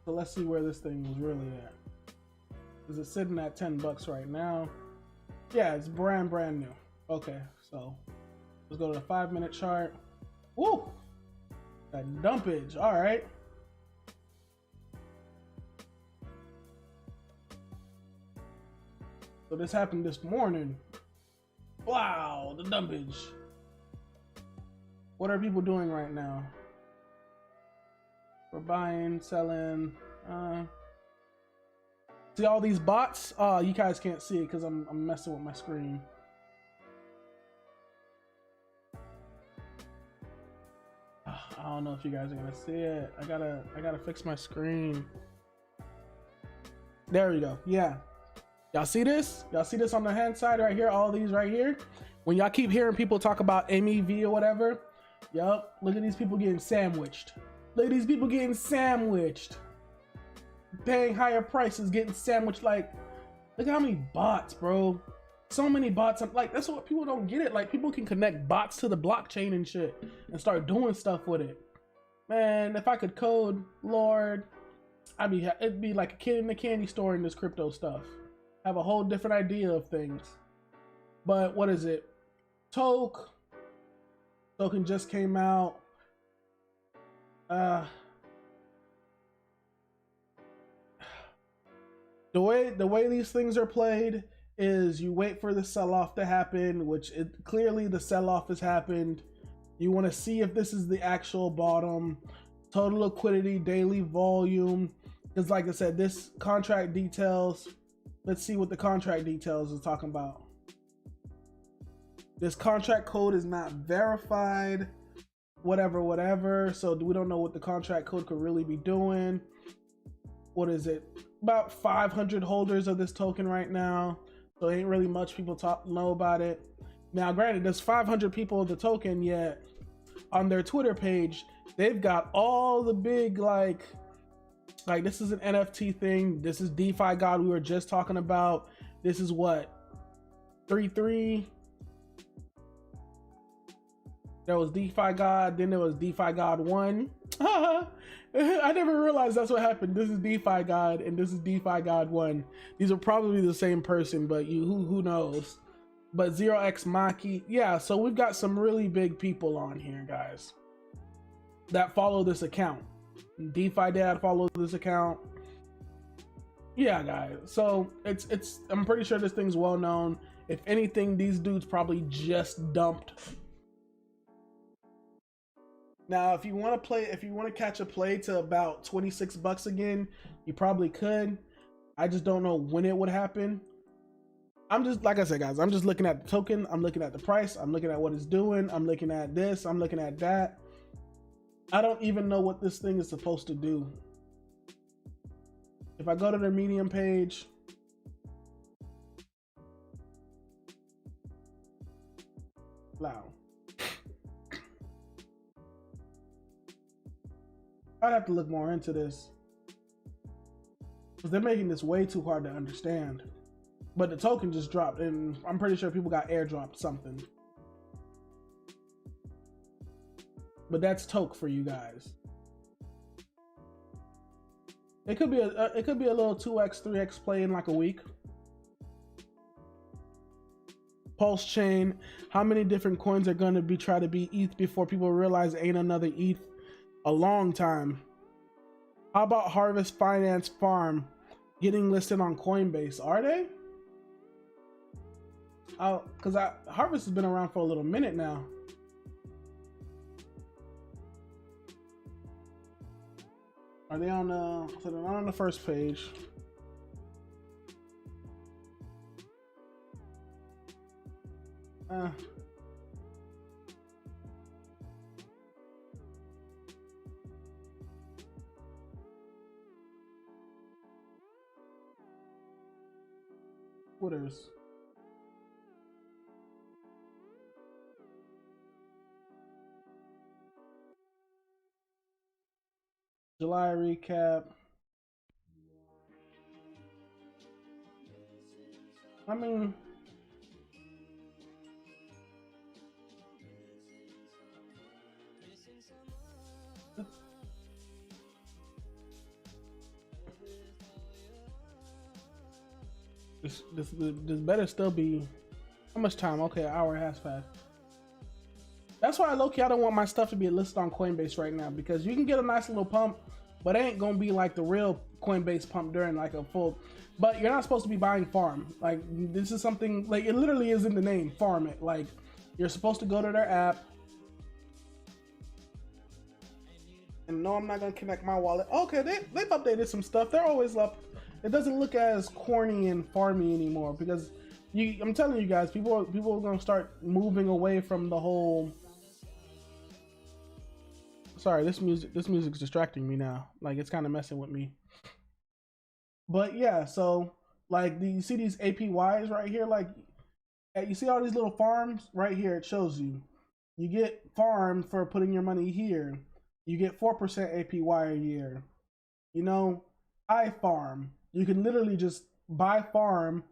So let's see where this thing is really at. Is it sitting at 10 bucks right now? Yeah, it's brand new. Okay, so let's go to the 5-minute chart. Woo! That dumpage, all right. So this happened this morning. Wow, the dumpage. What are people doing right now? We're buying, selling. See all these bots? You guys can't see it because I'm messing with my screen. I don't know if you guys are gonna see it. I gotta fix my screen. There we go. Yeah. Y'all see this? Y'all see this on the hand side right here? All these right here. When y'all keep hearing people talk about MEV or whatever, yup. Look at these people getting sandwiched. Look at these people getting sandwiched. Paying higher prices, getting sandwiched. Like, look at how many bots, bro. So many bots. I'm like, that's what people don't get it. Like, people can connect bots to the blockchain and shit and start doing stuff with it. Man, if I could code, Lord, it'd be like a kid in the candy store in this crypto stuff. Have a whole different idea of things. But what is it? Token just came out. The way these things are played is you wait for the sell-off to happen, which clearly the sell-off has happened. You want to see if this is the actual bottom. Total liquidity, daily volume. Because like I said, this contract details. Let's see what the contract details is talking about. This contract code is not verified. Whatever. So we don't know what the contract code could really be doing. What is it? About 500 holders of this token right now. So ain't really much people know about it. Now, granted, there's 500 people of the token, yet on their Twitter page, they've got all the big like this is an NFT thing. This is DeFi God we were just talking about. This is what? 3.3. There was DeFi God, then there was DeFi God 1. I never realized that's what happened. This is DeFi God and this is DeFi God 1. These are probably the same person, but who knows? But 0x Maki. Yeah, so we've got some really big people on here, guys, that follow this account. DeFi Dad follows this account. Yeah, guys. So it's I'm pretty sure this thing's well known. If anything, these dudes probably just dumped. Now, if you want to play, if you want to catch a play to about 26 bucks again, you probably could. I just don't know when it would happen. I'm just, like I said, guys, I'm just looking at the token. I'm looking at the price. I'm looking at what it's doing. I'm looking at this. I'm looking at that. I don't even know what this thing is supposed to do. If I go to the Medium page, wow. I'd have to look more into this because they're making this way too hard to understand. But the token just dropped, and I'm pretty sure people got airdropped something. But that's toke for you guys. It could be a little 2x 3x play in like a week. Pulse chain, how many different coins are going to be try to be ETH before people realize ain't another ETH? A long time. How about Harvest Finance Farm getting listed on Coinbase? Are they? Because Harvest has been around for a little minute now. Are they on the? So they're not on the first page. Twitters. July recap. I mean, this better still be. How much time? Okay, an hour has passed. That's why low-key I don't want my stuff to be listed on Coinbase right now, because you can get a nice little pump, but it ain't gonna be like the real Coinbase pump during like a full. But you're not supposed to be buying farm. Like, this is something, like, it literally is in the name, farm it. Like, you're supposed to go to their app. And no, I'm not gonna connect my wallet. Okay, they've updated some stuff. They're always up. It doesn't look as corny and farmy anymore, because I'm telling you guys, people are gonna start moving away from the whole. Sorry, this music's distracting me now. Like, it's kind of messing with me. But yeah, so like, you see these APYs right here? Like, you see all these little farms right here? It shows you. You get farmed for putting your money here. You get 4% APY a year. You know, I farm. You can literally just buy farm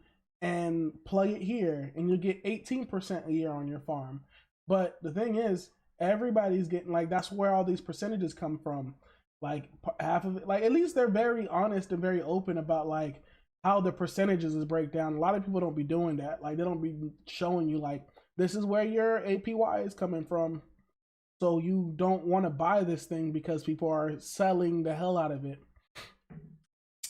and plug it here, and you'll get 18% a year on your farm. But the thing is, everybody's getting, like, that's where all these percentages come from. Like, half of it, like, at least they're very honest and very open about like how the percentages is break down. A lot of people don't be doing that. Like, they don't be showing you like, this is where your APY is coming from. So you don't want to buy this thing because people are selling the hell out of it.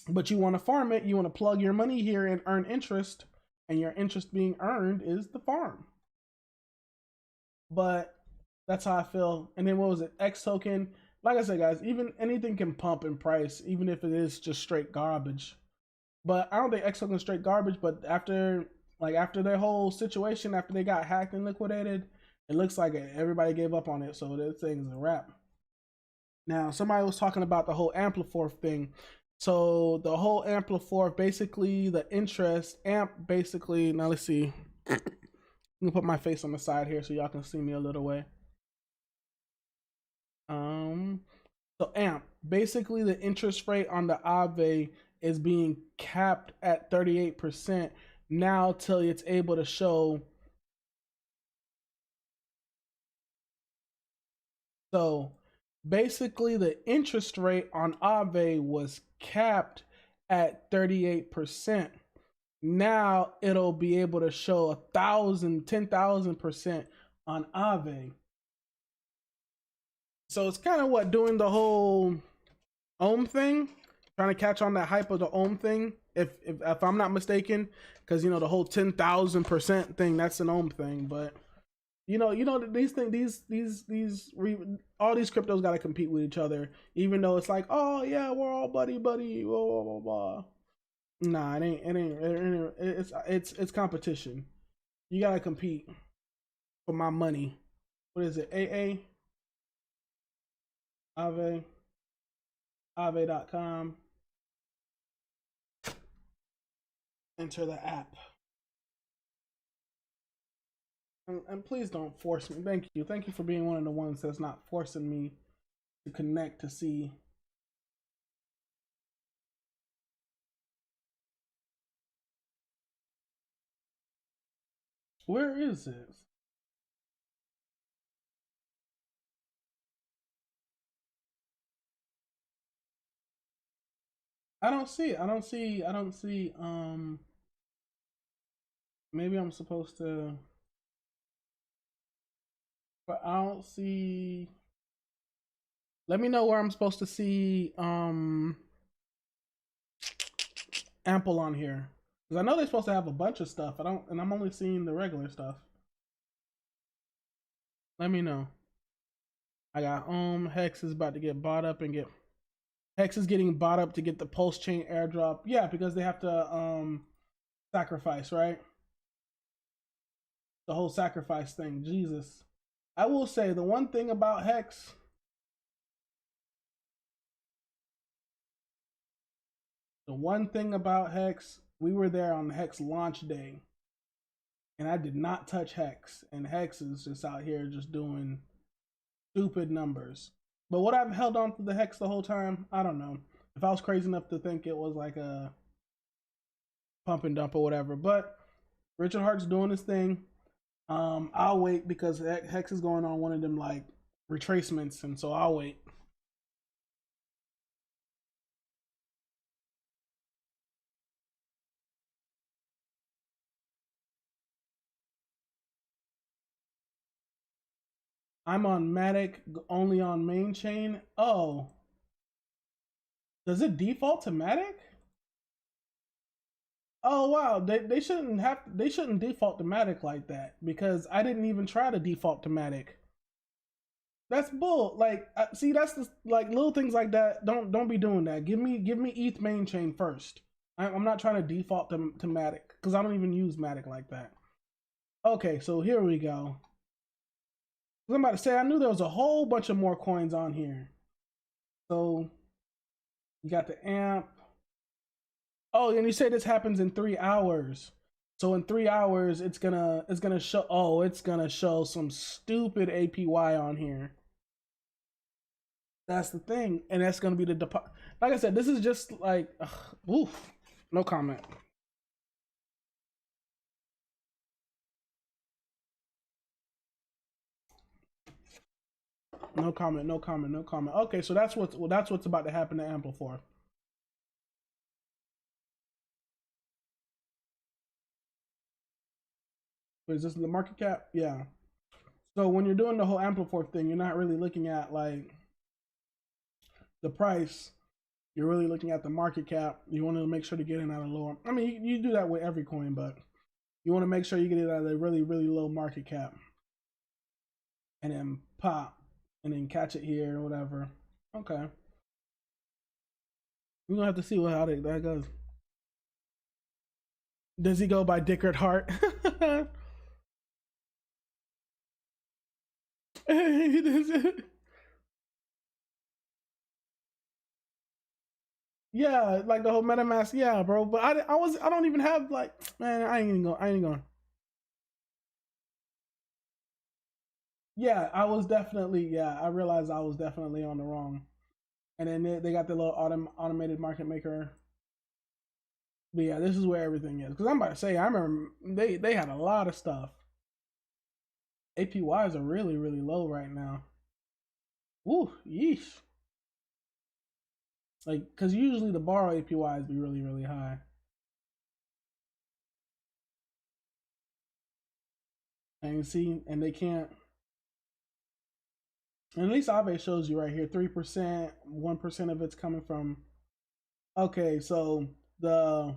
But you want to farm it, you want to plug your money here and earn interest, and your interest being earned is the farm. But that's how I feel. And then what was it? X token. Like I said, guys, even anything can pump in price, even if it is just straight garbage. But I don't think X token is straight garbage. But after their whole situation, after they got hacked and liquidated, it looks like everybody gave up on it. So this thing is a wrap. Now, somebody was talking about the whole Ampliforth thing. So the whole Ampliforth, basically the interest amp, basically. Now let's see. I'm gonna put my face on the side here so y'all can see me a little way. So AMP, basically the interest rate on the Aave is being capped at 38% now till it's able to show. So basically the interest rate on Aave was capped at 38%. Now it'll be able to show 10,000% on Aave. So it's kind of what, doing the whole Ohm thing, trying to catch on that hype of the Ohm thing. if I'm not mistaken, because you know the whole 10,000% thing, that's an ohm thing. But these things, all these cryptos got to compete with each other, even though it's like, oh yeah, we're all buddy, blah blah blah blah. Nah, it's competition. You gotta compete for my money. What is it? Ave, Ave.com. Enter the app. And please don't force me. Thank you. Thank you for being one of the ones that's not forcing me to connect to see. Where is this? I don't see it. I don't see maybe I'm supposed to, but I don't see. Let me know where I'm supposed to see Ample on here. Because I know they're supposed to have a bunch of stuff. And I'm only seeing the regular stuff. Let me know. I got Hex is about to get bought up and get Hex is getting bought up to get the pulse chain airdrop. Yeah, because they have to sacrifice, right? The whole sacrifice thing. Jesus. I will say the one thing about Hex. The one thing about Hex, we were there on Hex launch day. And I did not touch Hex. And Hex is just out here just doing stupid numbers. But what I've held on to the Hex the whole time, I don't know. If I was crazy enough to think it was like a pump and dump or whatever. But Richard Hart's doing his thing. I'll wait because Hex is going on one of them like retracements, and so I'll wait. I'm on Matic only on main chain. Oh, does it default to Matic? Oh wow, they shouldn't default to Matic like that because I didn't even try to default to Matic. That's bull. Like, see, that's the like little things like that. Don't be doing that. Give me ETH main chain first. I'm not trying to default to Matic because I don't even use Matic like that. Okay, so here we go. I'm about to say I knew there was a whole bunch of more coins on here. So you got the amp. Oh, and you say this happens in 3 hours. So in 3 hours, it's gonna show. Oh, it's gonna show some stupid APY on here. That's the thing, and that's gonna be the deposit. Like I said, this is just like, oof, no comment. No comment. No comment. No comment. Okay, so that's what's about to happen to Amplifor. Wait, is this the market cap? Yeah. So when you're doing the whole Amplifor thing, you're not really looking at like the price. You're really looking at the market cap. You want to make sure to get in at a lower. I mean, you do that with every coin, but you want to make sure you get it at a really, really low market cap, and then pop, and then catch it here or whatever. Okay. We're gonna have to see how that goes. Does he go by Dickard Hart? He does. Yeah, like the whole MetaMask, yeah, bro. But I don't even have like, man, I ain't going. Yeah, I was definitely, yeah, I realized I was definitely on the wrong. And then they got the little automated market maker. But yeah, this is where everything is. Because I'm about to say, I remember they had a lot of stuff. APYs are really, really low right now. Ooh, yeesh. Like, because usually the borrow APYs be really, really high. And you see, and they can't. And at least Aave shows you right here 3%, 1% of it's coming from. Okay, so the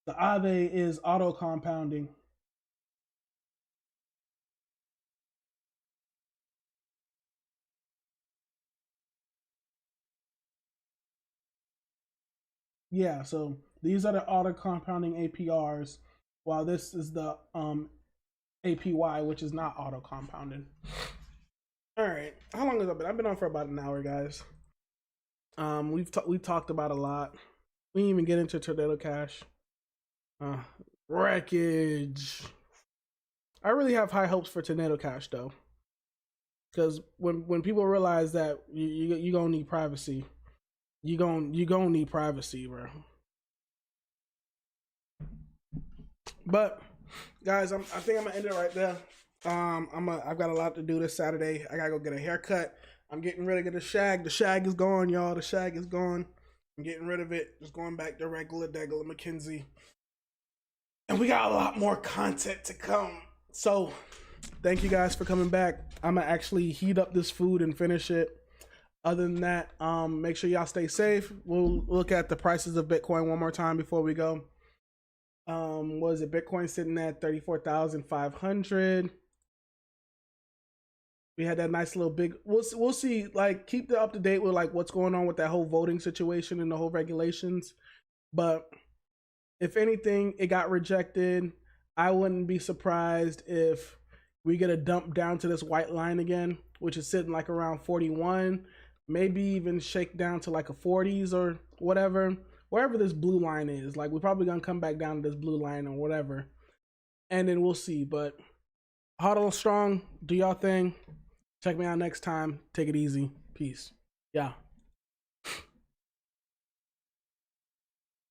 Ave is auto compounding. Yeah, so these are the auto compounding APRs, while this is the APY, which is not auto compounding. All right, how long has it been? I've been on for about an hour, guys. We've talked about a lot. We didn't even get into Tornado Cash. Wreckage. I really have high hopes for Tornado Cash though, because when people realize that you gonna need privacy, you gonna need privacy, bro. But guys, I think I'm gonna end it right there. I've got a lot to do this Saturday. I gotta go get a haircut. I'm getting rid of the shag. The shag is gone, y'all. The shag is gone. I'm getting rid of it. Just going back to regular Degler McKenzie. And we got a lot more content to come. So thank you guys for coming back. I'm gonna actually heat up this food and finish it. Other than that, make sure y'all stay safe. We'll look at the prices of Bitcoin one more time before we go. What is it? Bitcoin sitting at 34,500. We had that nice little big. We'll see. Like, keep the up to date with like what's going on with that whole voting situation and the whole regulations. But if anything, it got rejected. I wouldn't be surprised if we get a dump down to this white line again, which is sitting like around 41. Maybe even shake down to like a 40s or whatever. Wherever this blue line is, like, we're probably gonna come back down to this blue line or whatever, and then we'll see. But huddle strong, do y'all thing. Check me out next time. Take it easy. Peace. Yeah.